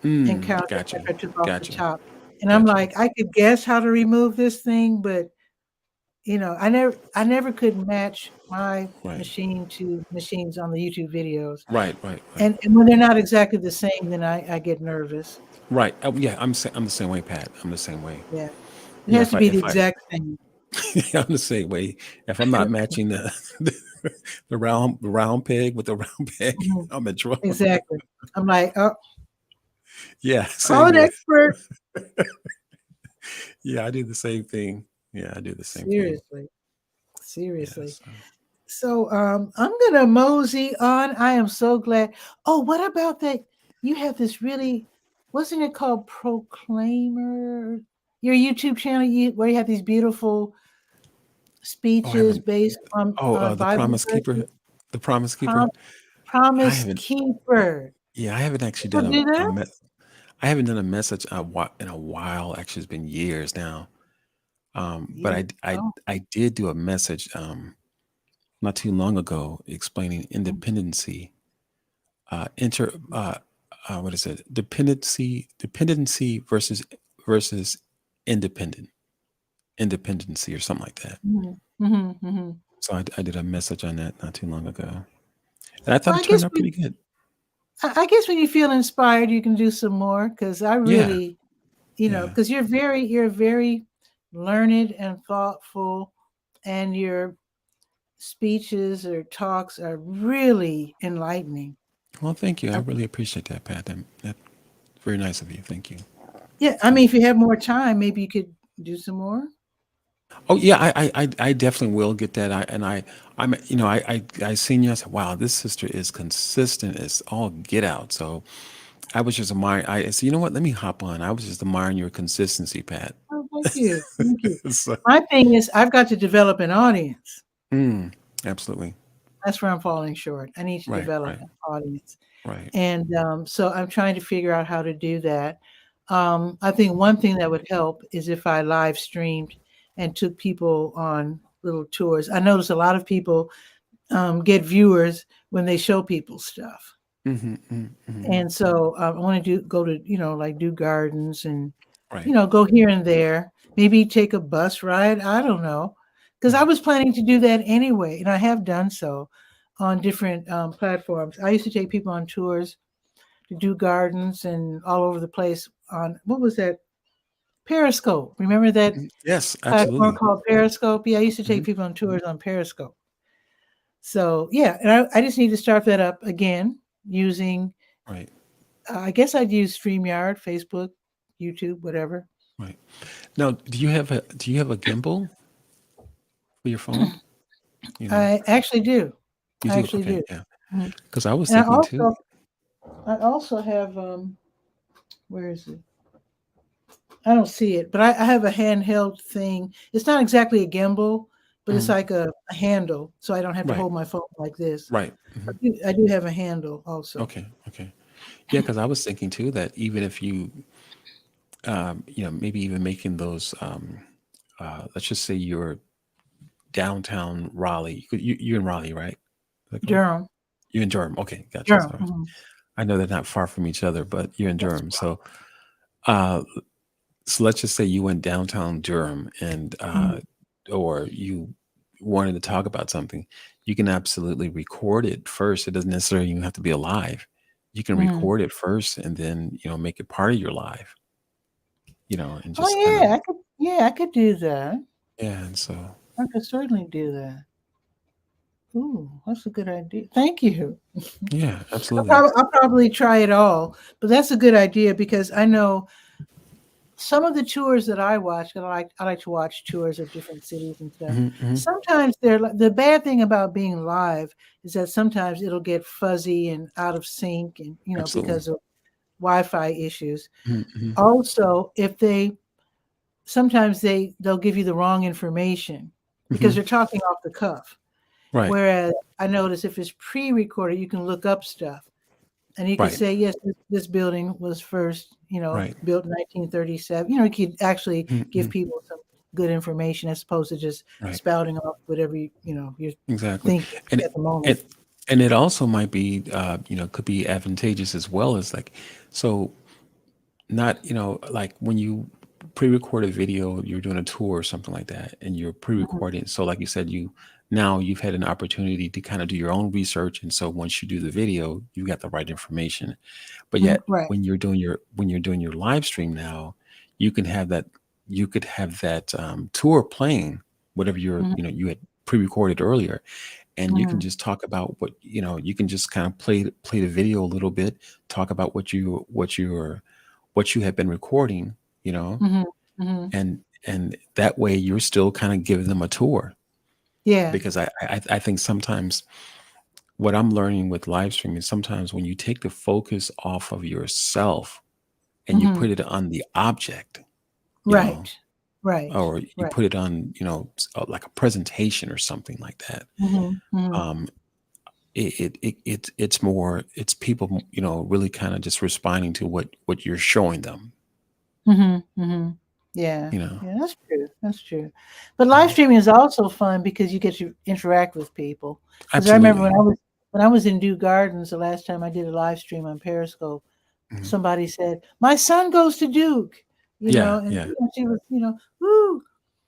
encountered Gotcha. after I took off the Gotcha. top. And I'm Gotcha. like, I could guess how to remove this thing, but I never could match my Right. machine to machines on the YouTube videos. Right. Right. Right. And when they're not exactly the same, then I get nervous. Right. Yeah. I'm the same way, Pat. I'm the same way. Yeah. It Yeah. has to be the exact same. I'm the same way. If I'm not matching the round peg with the round peg, Mhm. I'm in trouble. Exactly. I'm like, "Oh, Yeah. call Same an here. expert." Yeah. I do the same thing. Yeah. I do the same thing. Seriously. Yeah. Seriously. So. So, I'm gonna mosey on. I am so glad. Oh, what about that? You have this really, wasn't it called Proclaimer? Your YouTube channel, where you have these beautiful Oh, I speeches haven't. based Oh, on the Bible Promise Keeper. verses. The Promise Keeper. Prom, I Promise haven't. Keeper. Yeah, I haven't actually People done do a that? I haven't done a message in a while. Actually, it's been years now. But Yeah. Oh, I did do a message not too long ago explaining independency, what is it? Dependency versus independent. independency or something like that. Mhm, mhm, mhm. So I did a message on that not too long ago, and I thought Well, it turned out pretty good. I guess when you feel inspired, you can do some more. Because I Yeah, really, yeah. because you're very learned and thoughtful, and your speeches or talks are really enlightening. Well, thank you. I I, really appreciate that, Pat. That's very nice of you. Thank you. yeah, I mean, Thank if you. you have more time, maybe you could do some more. Oh yeah, I definitely will get that. I'm I seen you. I said, wow, this sister is consistent. It's all get out. So I was just admiring. I said, you know what? Let me hop on. I was just admiring your consistency, Pat. Oh, thank you, thank you. So, My thing is, I've got to develop an audience. mm, absolutely. That's where I'm falling short. I need to Right, develop right, an audience. right. And so I'm trying to figure out how to do that. I think one thing that would help is if I live streamed and took people on little tours. I notice a lot of people get viewers when they show people stuff. Mm-hmm, mm-hmm. And so I want to go to, like do gardens and, Right, go here and there, maybe take a bus ride. I don't know. Because I right. was planning to do that anyway. And I have done so on different platforms. I used to take people on tours to do gardens and all over the place on what was that? Periscope. Remember that Yes, platform absolutely. called Periscope? Yeah, I used to Hmm. take people on tours on Periscope. So yeah, and I just need to start that up again using. Right, I guess I'd use StreamYard, Facebook, YouTube, whatever. right. Now, do you have a gimbal for your phone? You know, I actually do. you I do. actually Okay, do. yeah. Mhm. Because I was And thinking too. I also have where is it? I don't see it, but I have a handheld thing. It's not exactly a gimbal, but it's Mhm. like a handle, so I don't have to Right, hold my phone like this. right. Hmm. I do have a handle also. Okay, okay. Yeah, because I was thinking too that even if you, maybe even making those, let's just say you're downtown Raleigh. You're in Raleigh, right? Is that correct? Durham, You're in Durham. Okay, gotcha. Durham. Sorry. Mhm. I know they're not far from each other, but you're in That's Durham. Uh, so let's just say you went downtown Durham and, mhm, or you wanted to talk about something, you can absolutely record it first. It doesn't necessarily even have to be a live. You can mhm. record it first and then, make it part of your live, and Oh just kind of, yeah, I could. Yeah, I could do that. yeah. And so, I could certainly do that. Ooh, that's a good idea. Thank you. yeah, absolutely. I'll probably try it all, but that's a good idea because I know some of the tours that I watch, and I like to watch tours of different cities and stuff. Hmm. Hmm. Sometimes the bad thing about being live is that sometimes it'll get fuzzy and out of sync, and Absolutely. because of Wi-Fi issues. Hmm. Also, if they sometimes they'll give you the wrong information because Hmm. they're talking off the cuff. Right, Whereas I notice if it's pre-recorded, you can look up stuff. And you could right, say, yes, this building was first, right. built in 1937. You could actually give Hmm. people some good information as opposed to just Right. spouting off whatever you're Exactly. thinking And at the moment. and and it also might be, could be advantageous as well as like, so not, like when you pre-record a video, you're doing a tour or something like that, and you're Mhm, pre-recording. So like you said, now you've had an opportunity to kind of do your own research. And so once you do the video, you got the right information. But mhm, yet right. when you're doing your live stream now, you can have that, tour playing, whatever Mhm, you had pre-recorded earlier, and you can mhm, just talk about you can just kind of play the video a little bit, talk about what you have been recording, mhm, mhm. and that way you're still kind of giving them a tour. Yeah. Because I think sometimes what I'm learning with live streaming is sometimes when you take the focus off of yourself and you Mhm. put it on the object, you know, Right. Right. or you Right. put it on, like a presentation or something like that. Mhm, mhm, Um, it's people, really kind of just responding to what you're showing them, mhm, mhm. Yeah. you know. Yeah, that's true. That's true. But live Mhm. streaming is also fun because you get to interact with people. Because I remember Absolutely. when I was in Dew Gardens the last time I did a live stream on Periscope, Mhm. somebody said, "My son goes to Duke," Yeah, and yeah. she was, woo.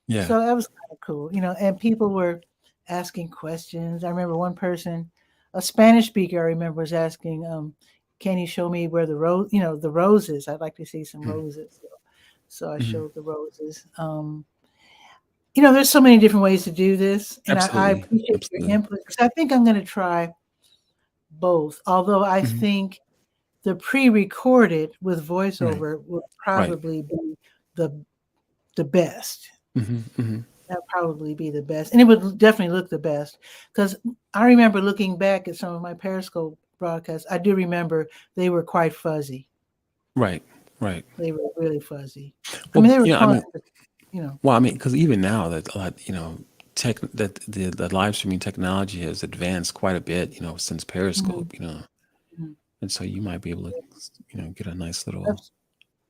Yeah. So that was kind of cool, and people were asking questions. I remember one person, a Spanish speaker, I remember was asking, can you show me where the roses? I'd like to see some Mm, roses. So I mhm. showed the roses. There's so many different ways to do this, and I Absolutely. appreciate your Absolutely. input because I think I'm going to try both. Although I Mhm. think the pre-recorded with Right. voiceover will Right. probably be the the best. Mhm. Mhm. That'd probably be the best, and it would definitely look the best. Because I remember looking back at some of my Periscope broadcasts. I do remember they were quite fuzzy. Right. Right. They were really fuzzy. I mean, Well, they were I fun, mean, but, you know. well, I mean, because even now that a lot, tech that the live streaming technology has advanced quite a bit, since Mhm, Periscope, mhm. and so you might be able to, get a nice little. That's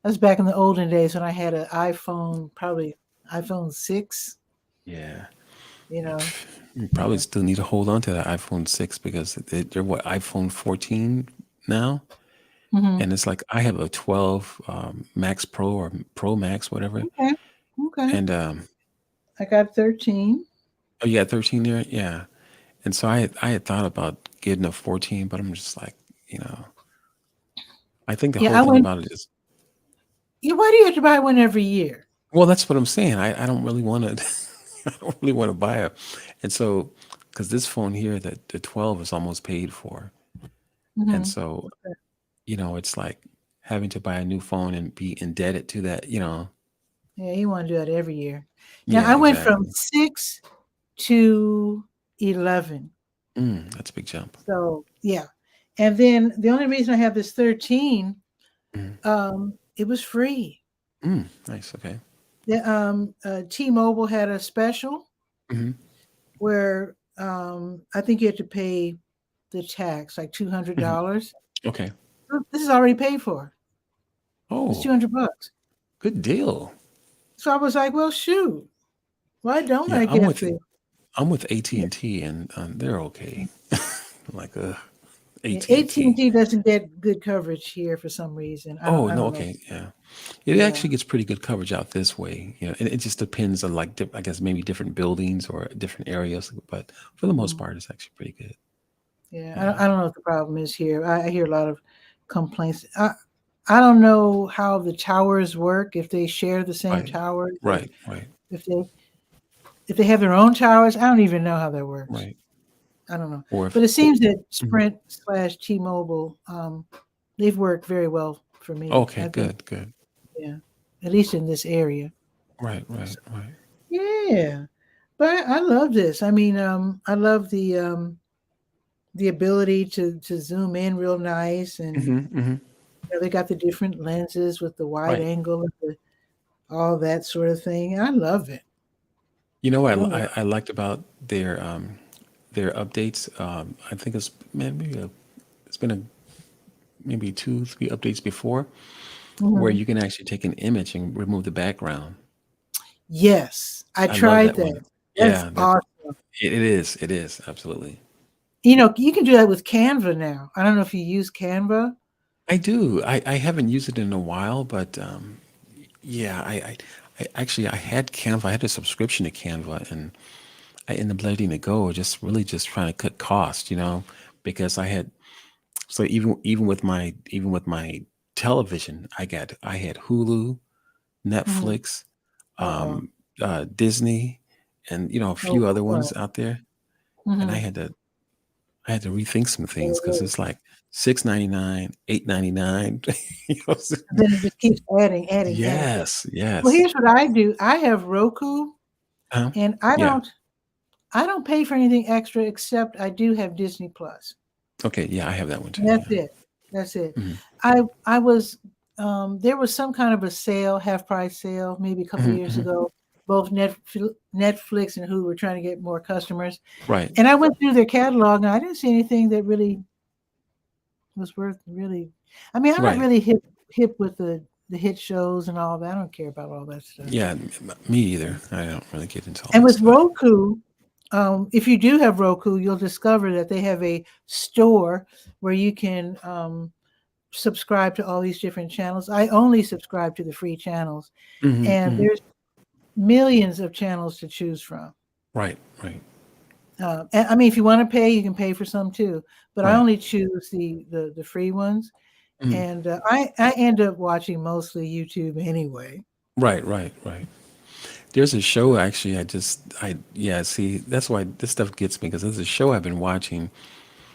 that's back in the olden days when I had an iPhone, probably iPhone 6. Yeah. You know, You probably yeah. still need to hold on to that iPhone 6 because they're what, iPhone 14 now, Hmm. and it's like I have a 12 Max Pro or Pro Max, whatever, Okay, okay. and I got 13. oh, you got 13 there, yeah. And so I had thought about getting a 14, but I'm just like, you know, I think the Yeah, whole I thing went. about it is, Yeah, why do you have to buy one every year? well, that's what I'm saying. I don't really want to, I don't really want to buy it. And so, because this phone here, the 12 is almost paid for. And Hmm. so, it's like having to buy a new phone and be indebted to that. Yeah, you want to do that every year. Now Yeah, I went from exactly. 6 to 11. That's a big jump. So yeah, and then the only reason I have this 13, Mm, it was free. nice. Okay. T-Mobile had a special Hmm. where I think you had to pay the tax, like two hundred Hmm. dollars. Okay. This is already paid for. It's two Oh, hundred bucks. good deal. So I was like, well, shoot, why don't Yeah, I I'm get with the? I'm with AT Yeah, and T, and they're okay. Like yeah, AT and T. AT&T doesn't get good coverage here for some reason. I don't. Oh I no, don't know. okay, yeah. It Yeah. actually gets pretty good coverage out this way, and it just depends on like I guess maybe different buildings or different areas, but for the most Mhm. part, it's actually pretty good. Yeah, Yeah. I don't know what the problem is here. I hear a lot of complaints. I don't know how the towers work, if they share the same Right. towers or Right. Right. if they have their own towers. I don't even know how that works. Right. I don't know. Or But if. it seems that Mhm. Sprint slash T-Mobile, they've worked very well for me. Okay. I think, Good. Good. yeah, at least in this area. Right. Right. So, Right. yeah, but I love this. I mean, I love the ability to zoom in real nice, and Hmm. Hmm. they got the different lenses with the wide Right. angle and all that sort of thing. I love it. You know what I love. I liked about their updates. I think it's it's been maybe 2, 3 updates before where Mhm. you can actually take an image and remove the background. Yes, I I love tried that that. one. That's Yeah, that awesome. it is. It is absolutely. You can do that with Canva now. I don't know if you use Canva. I do. I haven't used it in a while, but yeah, I actually I had Canva. I had a subscription to Canva, and I ended up letting it go. Just really just trying to cut costs, because I had so even with my television, I had Hulu, Mhm. Netflix, Uh-oh. um, Disney, and a Oh, few other boy. ones out there, and I Mhm. had to I had to rethink some things because Oh, it's like 6.99, 8.99. and then it just keeps adding, adding, adding. Yes, Well, yes. here's what I do. I have Roku, and Yeah. I don't pay for anything extra except I do have Disney Plus. Okay. Yeah, I have that one too. That's Yeah. it. That's it. Mhm. I was there was some kind of a sale, half price sale, maybe a couple Mhm, years mhm. ago. Both Netflix and Hulu were trying to get more customers, Right. and I went through their catalog and I didn't see anything that really was worth really. I mean, I'm not Right. really hip with the hit shows and all that. I don't care about all that stuff. Yeah. Me either. I don't really get into all And that with stuff. Roku, if you do have Roku, you'll discover that they have a store where you can subscribe to all these different channels. I only subscribe to the free channels, Hmm. and Hmm. millions of channels to choose from. Right, right, And, I mean, if you want to pay, you can pay for some too. But I right. only choose the free ones, Mhm. and I end up watching mostly YouTube anyway. Right, right, right. There's a show actually. Yeah. See, that's why this stuff gets me because there's a show I've been watching.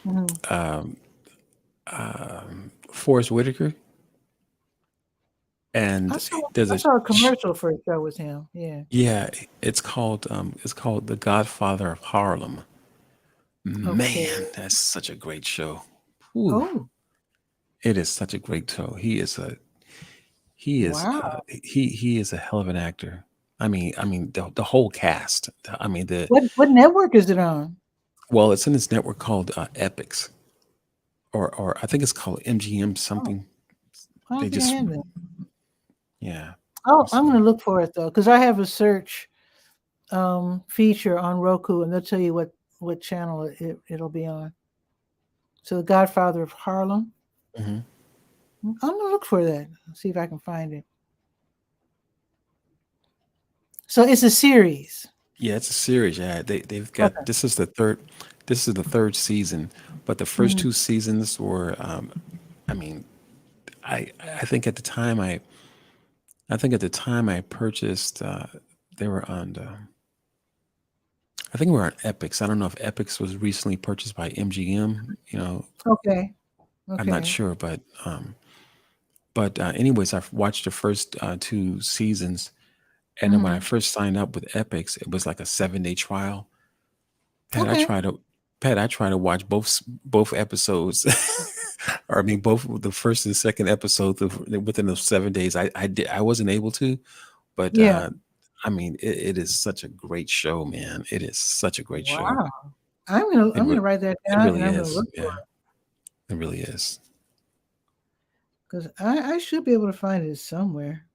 Mhm. Forrest Whitaker, I and saw there's I a saw a sh- commercial for a show with him. Yeah. yeah. It's called The Godfather of Harlem. Okay. Man, that's such a great show. Ooh, Oh, it is such a great show. wow. He is a hell of an actor. I mean the whole cast. I mean the What network is it on? well, it's in this network called Epics, or I think it's called MGM Oh, something. I They don't think I just have that. yeah. Oh, Let's I'm gonna see. look for it though, because I have a search feature on Roku, and they'll tell you what channel it'll be on. So, The Godfather of Harlem. Mhm. I'm gonna look for that. See if I can find it. So it's a series. Yeah, it's a series. Yeah, they've got Okay. this is the third season, but the first Mhm. two seasons were I mean, I think at the time I purchased they were on I think we were on Epics. I don't know if Epics was recently purchased by MGM, Okay. I'm not Okay. sure, but anyways, I've watched the first two seasons, and then when I Hmm. first signed up with Epics, it was like a 7-day trial. Pat, I Okay. try to Pat, I try to watch both episodes, or I mean both the first and second episode within those 7 days. I wasn't able to, but Yeah. I mean it is such a great show, man. It is such a great show. Wow. I'm gonna write that It down, and really I'm gonna is. look for Yeah, it really is. because I should be able to find it somewhere.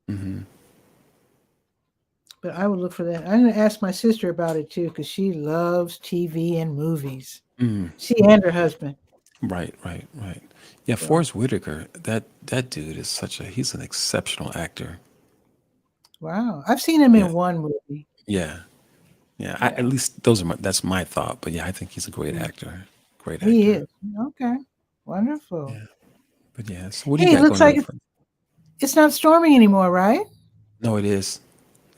Hmm. But I will look for that. I'm gonna ask my sister about it too, because she loves TV and movies. Mm, She and her husband. right, right, right. Yeah, So Forrest Whitaker. That dude is he's an exceptional actor. wow. I've seen him Yeah, in one movie. yeah, yeah. At Yeah. least that's my thought. But yeah, I think he's a great Mm. actor. Great He actor. is. Okay. Wonderful. Yeah. But yeah. So what do you Hey, it got looks going on, like friend? it's not storming anymore, right? No, it is.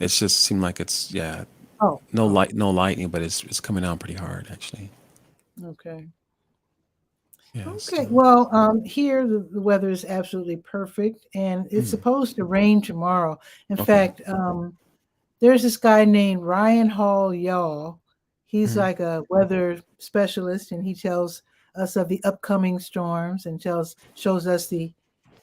It's just seemed like it's yeah. Oh, No oh, light, no lightning, but it's coming down pretty hard actually. okay. Yeah. So Okay. Well, here the weather is absolutely perfect, and it's mm, supposed to rain tomorrow. In okay. fact, there's this guy named Ryan Hall Y'all. He's Hmm. like a weather specialist, and he tells us of the upcoming storms and shows us the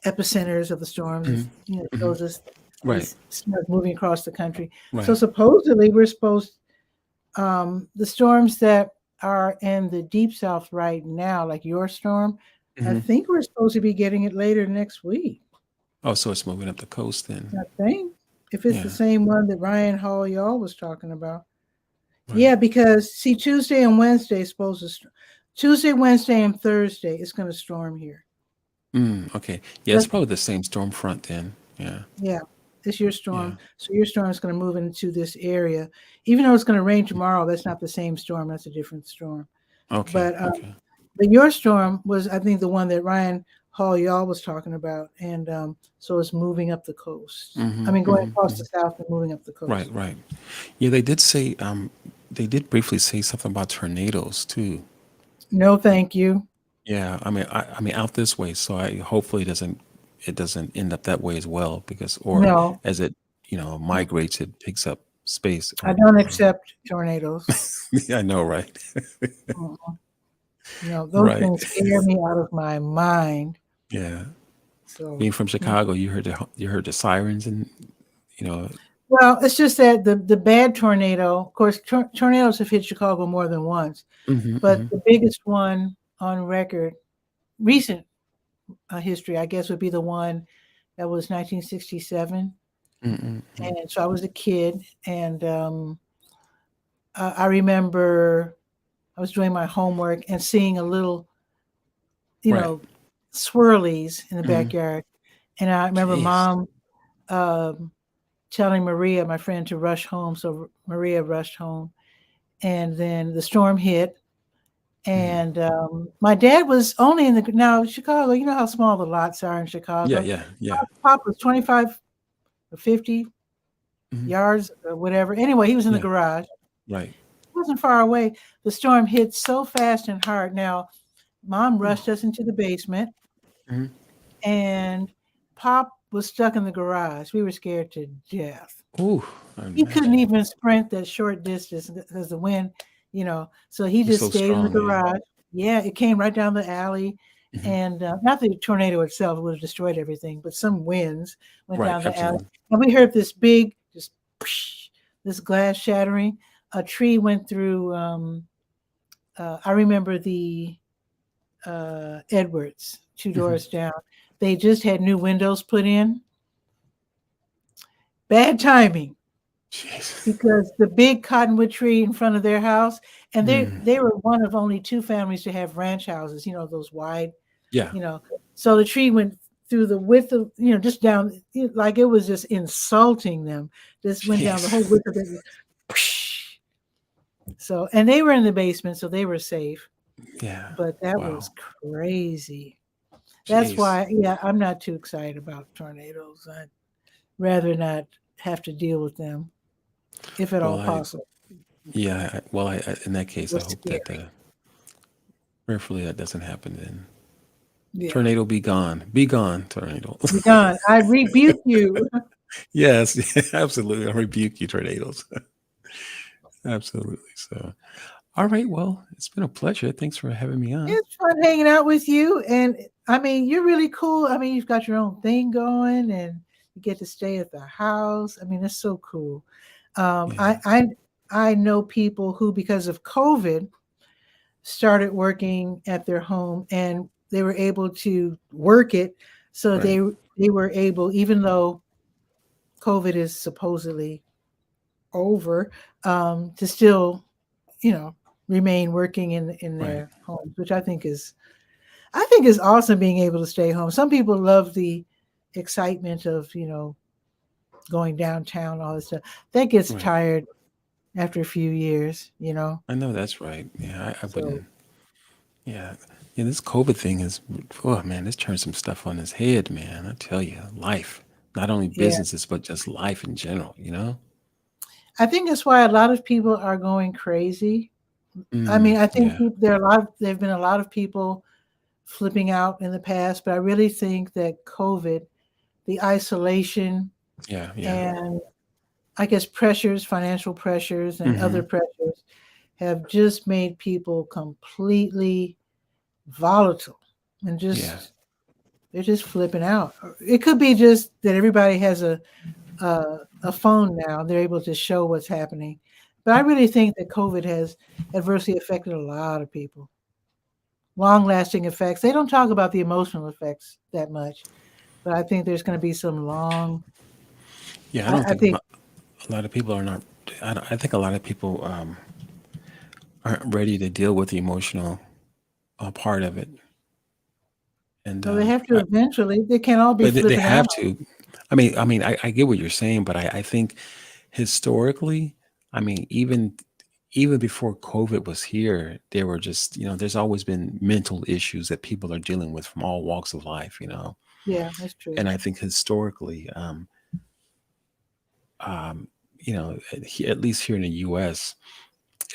epicenters of the storms, and Hmm. Hmm. shows us Right. these storms moving across the country. So Right. supposedly we're supposed the storms that are in the deep south right now, like your storm, I Hmm. think we're supposed to be getting it later next week. Oh, so it's moving up the coast then. I think if it's the Yeah. same one that Ryan Hall y'all was talking about. Right. Yeah, because see, Tuesday and Wednesday is supposed to Tuesday, Wednesday, and Thursday it's going to storm here. Okay. Yeah, it's That's, probably the same storm front then. Yeah. yeah, it's your storm. Yeah. So your storm is going to move into this area. Even though it's going to rain tomorrow, that's not the same storm. That's a different storm. Okay. But Okay. your storm was, I think, the one that Ryan Hall y'all was talking about, and so it's moving up the coast. I Hmm. mean, going Hmm. across Hmm. the south and moving up the Right. coast. Right. Yeah, they did briefly say something about tornadoes too. No, thank you. Yeah, I mean out this way, so I hopefully it doesn't end up that way as well because or No, as it migrates, it takes up space I or don't accept tornadoes. yeah, I know, right? Mm-mm. No, those Right. things scare me out of my mind. Yeah. So, Being from mm. Chicago, you heard the sirens and you know. Well, it's just that the bad tornado, of course, tornadoes have hit Chicago more than once, Hmm. but Hmm. the biggest one on record, recent history, I guess, would be the one that was 1967. Mm-mm. And so I was a kid, and I remember I was doing my homework and seeing a little, you Right. know, swirlies in the Hmm. backyard. And I remember Jeez. mom um, telling Maria, my friend, to rush home. So Maria rushed home, and then the storm hit. Mhm. And my dad was only in the now Chicago. You know how small the lots are in Yeah, Chicago. yeah, yeah. Pop was 25 or 50 Mhm. yards or whatever. Anyway, he was in the Yeah, garage. right. It wasn't far away. The storm hit so fast and hard. Now, Mom Ooh. rushed us into the basement, Mhm. and Pop was stuck in the garage. We were scared to death. Ooh, I He couldn't imagine. even sprint that short distance because the wind, so he It's just so stayed in the strong, yeah. garage. Yeah, it came right down the alley. Mhm. And not the tornado itself would have destroyed everything, but some winds went Right, down the alley. absolutely. And we heard this big, just psh, this glass shattering. A tree went through. I remember the Edwards, two Mhm. doors down. They just had new windows put in. Bad timing, Jeez. because the big cottonwood tree in front of their house, and they Mm. they were one of only two families to have ranch houses, those wide, Yeah. you know. So the tree went through the width of, just down, like it was just insulting them. Just went down the whole Jeez. width of it. So, and they were in the basement, so they were safe. Yeah. But that was Wow. crazy. That's Jeez. why, yeah, I'm not too excited about tornadoes. I'd rather not have to deal with them, if at all Well, possible. in that case, They're I hope that scary. prayerfully that doesn't happen then. Yeah. Tornado be gone. Be gone, tornado. Be gone. I rebuke you. Yes, absolutely. I rebuke you, tornadoes. Absolutely. So, all right. Well, it's been a pleasure. Thanks for having me on. It's fun hanging out with you. And I mean, you're really cool. I mean, you've got your own thing going, and you get to stay at the house. I mean, it's so cool. Um, I, Yeah. I, I know people who, because of COVID, started working at their home, and they were able to work it. So Right. they were able, even though COVID is supposedly over, to still, you know, remain working in Right. their homes, which I think is awesome, being able to stay home. Some people love the excitement of, going downtown, all this stuff. That gets Right. tired after a few years. I know that's right. Yeah. I So wouldn't. Yeah. Yeah. This COVID thing is, oh man, this turned some stuff on its head, man. I tell you, life, not only yeah, businesses, but just life in general, you know? I think that's why a lot of people are going crazy. I mean, Mm, I think yeah. there have been a lot of people flipping out in the past, but I really think that COVID, the isolation, Yeah. Yeah. and I guess pressures, financial pressures, and other Hmm. pressures have just made people completely volatile, and Yeah. they're just flipping out. It could be just that everybody has a phone now; they're able to show what's happening. But I really think that COVID has adversely affected a lot of people. Long lasting effects. They don't talk about the emotional effects that much, but I think there's going to be some long. Yeah. I don't I think think, a lot of people are not. I think a lot of people aren't ready to deal with the emotional part of it, and well, they have to eventually. They can't all be but they flipping out. have to. I get what you're saying, but I think historically, I mean, even before COVID was here, there were just there's always been mental issues that people are dealing with from all walks of life, Yeah, that's true. and I think historically, at least here in the U.S.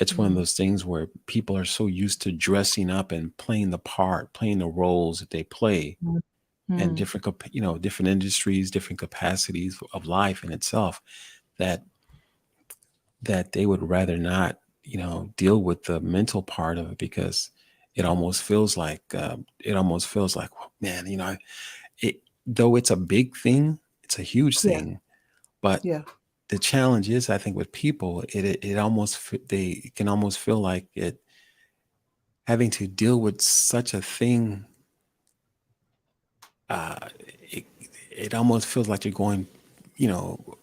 It's one of Mm, those things where people are so used to dressing up and playing the part, playing the roles that they play mm, in mm. different industries, different capacities of life in itself, that they would rather not, deal with the mental part of it, because it almost feels like, well, man, though it's a big thing, it's a huge Yeah, thing, but yeah, the challenge is, I think, with people, it almost they can almost feel like it having to deal with such a thing. It almost feels like you're going, you know,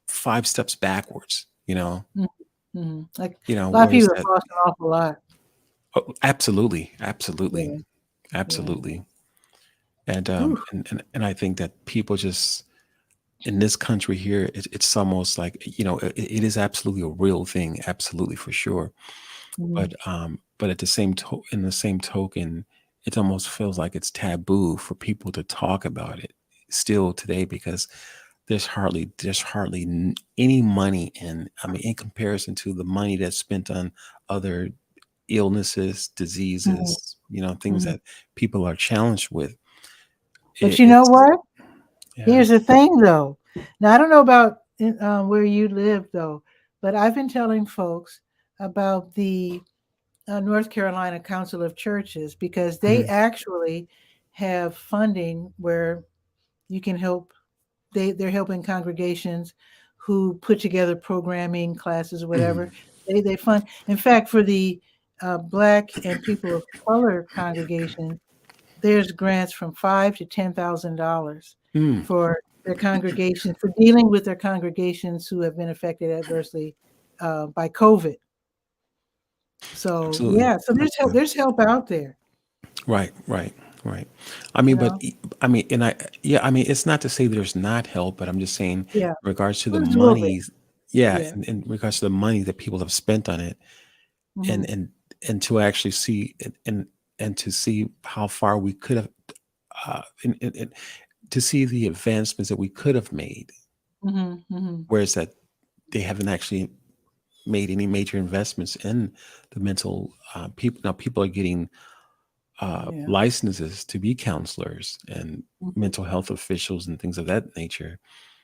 5 steps backwards. mm, like a lot of Whereas people have that, lost an awful lot. oh, absolutely, absolutely, Yeah, yeah. absolutely, and Whew. and I think that people just in this country here, it's almost like, it is absolutely a real thing, absolutely for sure. Mhm. But at the in the same token, it almost feels like it's taboo for people to talk about it still today, because there's hardly any money in, I mean, in comparison to the money that's spent on other illnesses, Mhm. diseases, things Mhm. that people are challenged with. But you know It's what? Yeah. Here's the thing, though. Now, I don't know about where you live, though, but I've been telling folks about the North Carolina Council of Churches, because they Mhm. actually have funding where you can help. They're helping congregations who put together programming classes or whatever. Mhm. They fund. In fact, for the Black and people of color congregation, there's grants from $5,000 to $10,000 Mm. for their congregation, for dealing with their congregations who have been affected adversely by COVID. So Absolutely. yeah, so there's help. Absolutely. There's help out there. Right, right, right. You know. Yeah, I mean, it's not to say there's not help, but I'm just saying, in Yeah, regards to the there's a little bit. monies, yeah, Yeah. in regards to the money that people have spent on it, Hmm. and to actually see and to see how far we could have, and to see the advancements that we could have made, Hmm. Hmm. whereas that they haven't actually made any major investments in the mental, people. Now people are getting Yeah. licenses to be counselors and Hmm. mental health officials and things of that nature.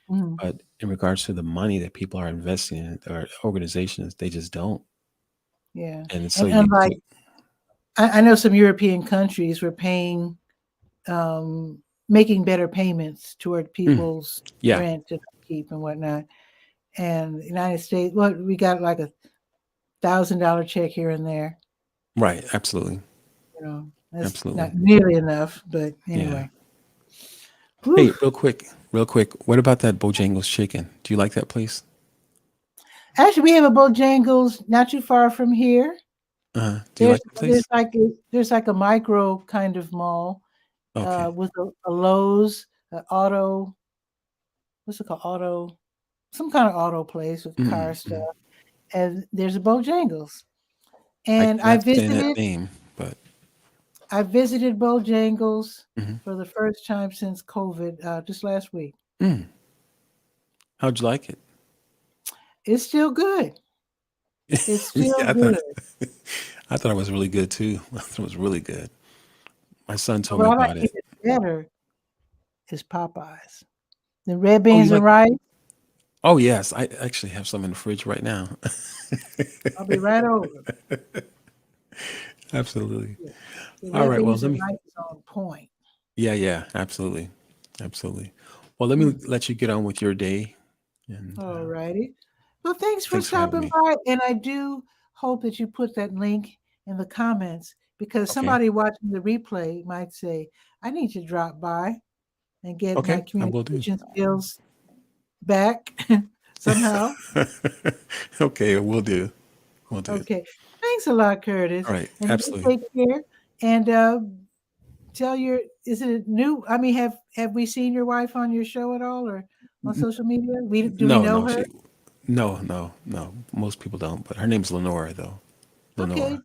Hmm. But in regards to the money that people are investing in, or organizations, they just don't. Yeah. And so And you, unlike, I know some European countries were paying, making better payments toward mm, people's yeah, rent and upkeep and whatnot. And the United States, well, we got like $1,000 check here and there. right, absolutely, That's not absolutely, nearly enough, but yeah. anyway. Whew. Hey, real quick, what about that Bojangles chicken? Do you like that place? Actually, we have a Bojangles not too far from here. Do you There's like the there's place? like there's like a micro kind of mall Okay. with a Lowe's, auto, what's it called? Auto, some kind of auto place with car Mm-mm, stuff. mm. And there's a Bojangles. I And cannot stand that name, but I visited Bojangles mhm. for the first time since COVID, just last week. Mm. How'd you like it? It's still good. It's still Yeah, good. I thought it was really good too. I thought it was really good. My son But told what me I like about it. even better is Popeyes. The red Oh, you beans and like? rice. Oh, yes. I actually have some in the fridge right now. I'll be right over. Absolutely. Yeah. The All red right. Well, beans let and me. rice is on point. Yeah, yeah. Absolutely, absolutely. Well, let me Mm. let you get on with your day, and All righty. Well, thanks for thanks for having stopping me. by. And I do hope that you put that link in the comments, because Okay. somebody watching the replay might say, I need to drop by and get my Okay. I will do. communication skills back somehow. Okay. We'll do. We'll do. Okay. Thanks a lot, Curtis. All right. And you Absolutely. take care. And tell your, is it new? I mean, have we seen your wife on your show at all or on N- social media? Do we No, know no. her? No. Most people don't. But her name's Lenora, though. Okay. Lenora.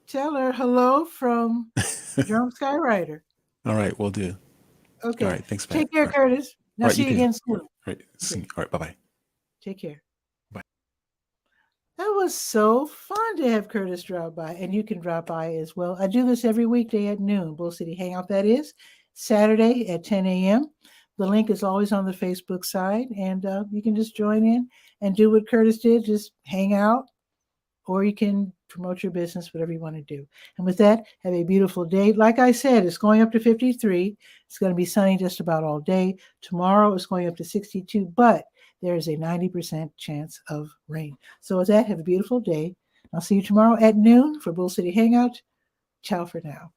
Tell her hello from Drum Skywriter. All right. We'll do. All Okay. right. Thanks, Pat. Take care, All right. Curtis. Now All right. You see you too. again All soon. right. See Okay. you. All right. Bye bye. Take care. Bye. That was so fun to have Curtis drop by, and you can drop by as well. I do this every weekday at noon, Bull City Hangout. That is Saturday at 10 a.m. The link is always on the Facebook side, and you can just join in and do what Curtis did, just hang out, or you can promote your business, whatever you want to do. And with that, have a beautiful day. Like I said, it's going up to 53. It's going to be sunny just about all day. Tomorrow it's going up to 62, but there is a 90% chance of rain. So with that, have a beautiful day. I'll see you tomorrow at noon for Bull City Hangout. Ciao for now.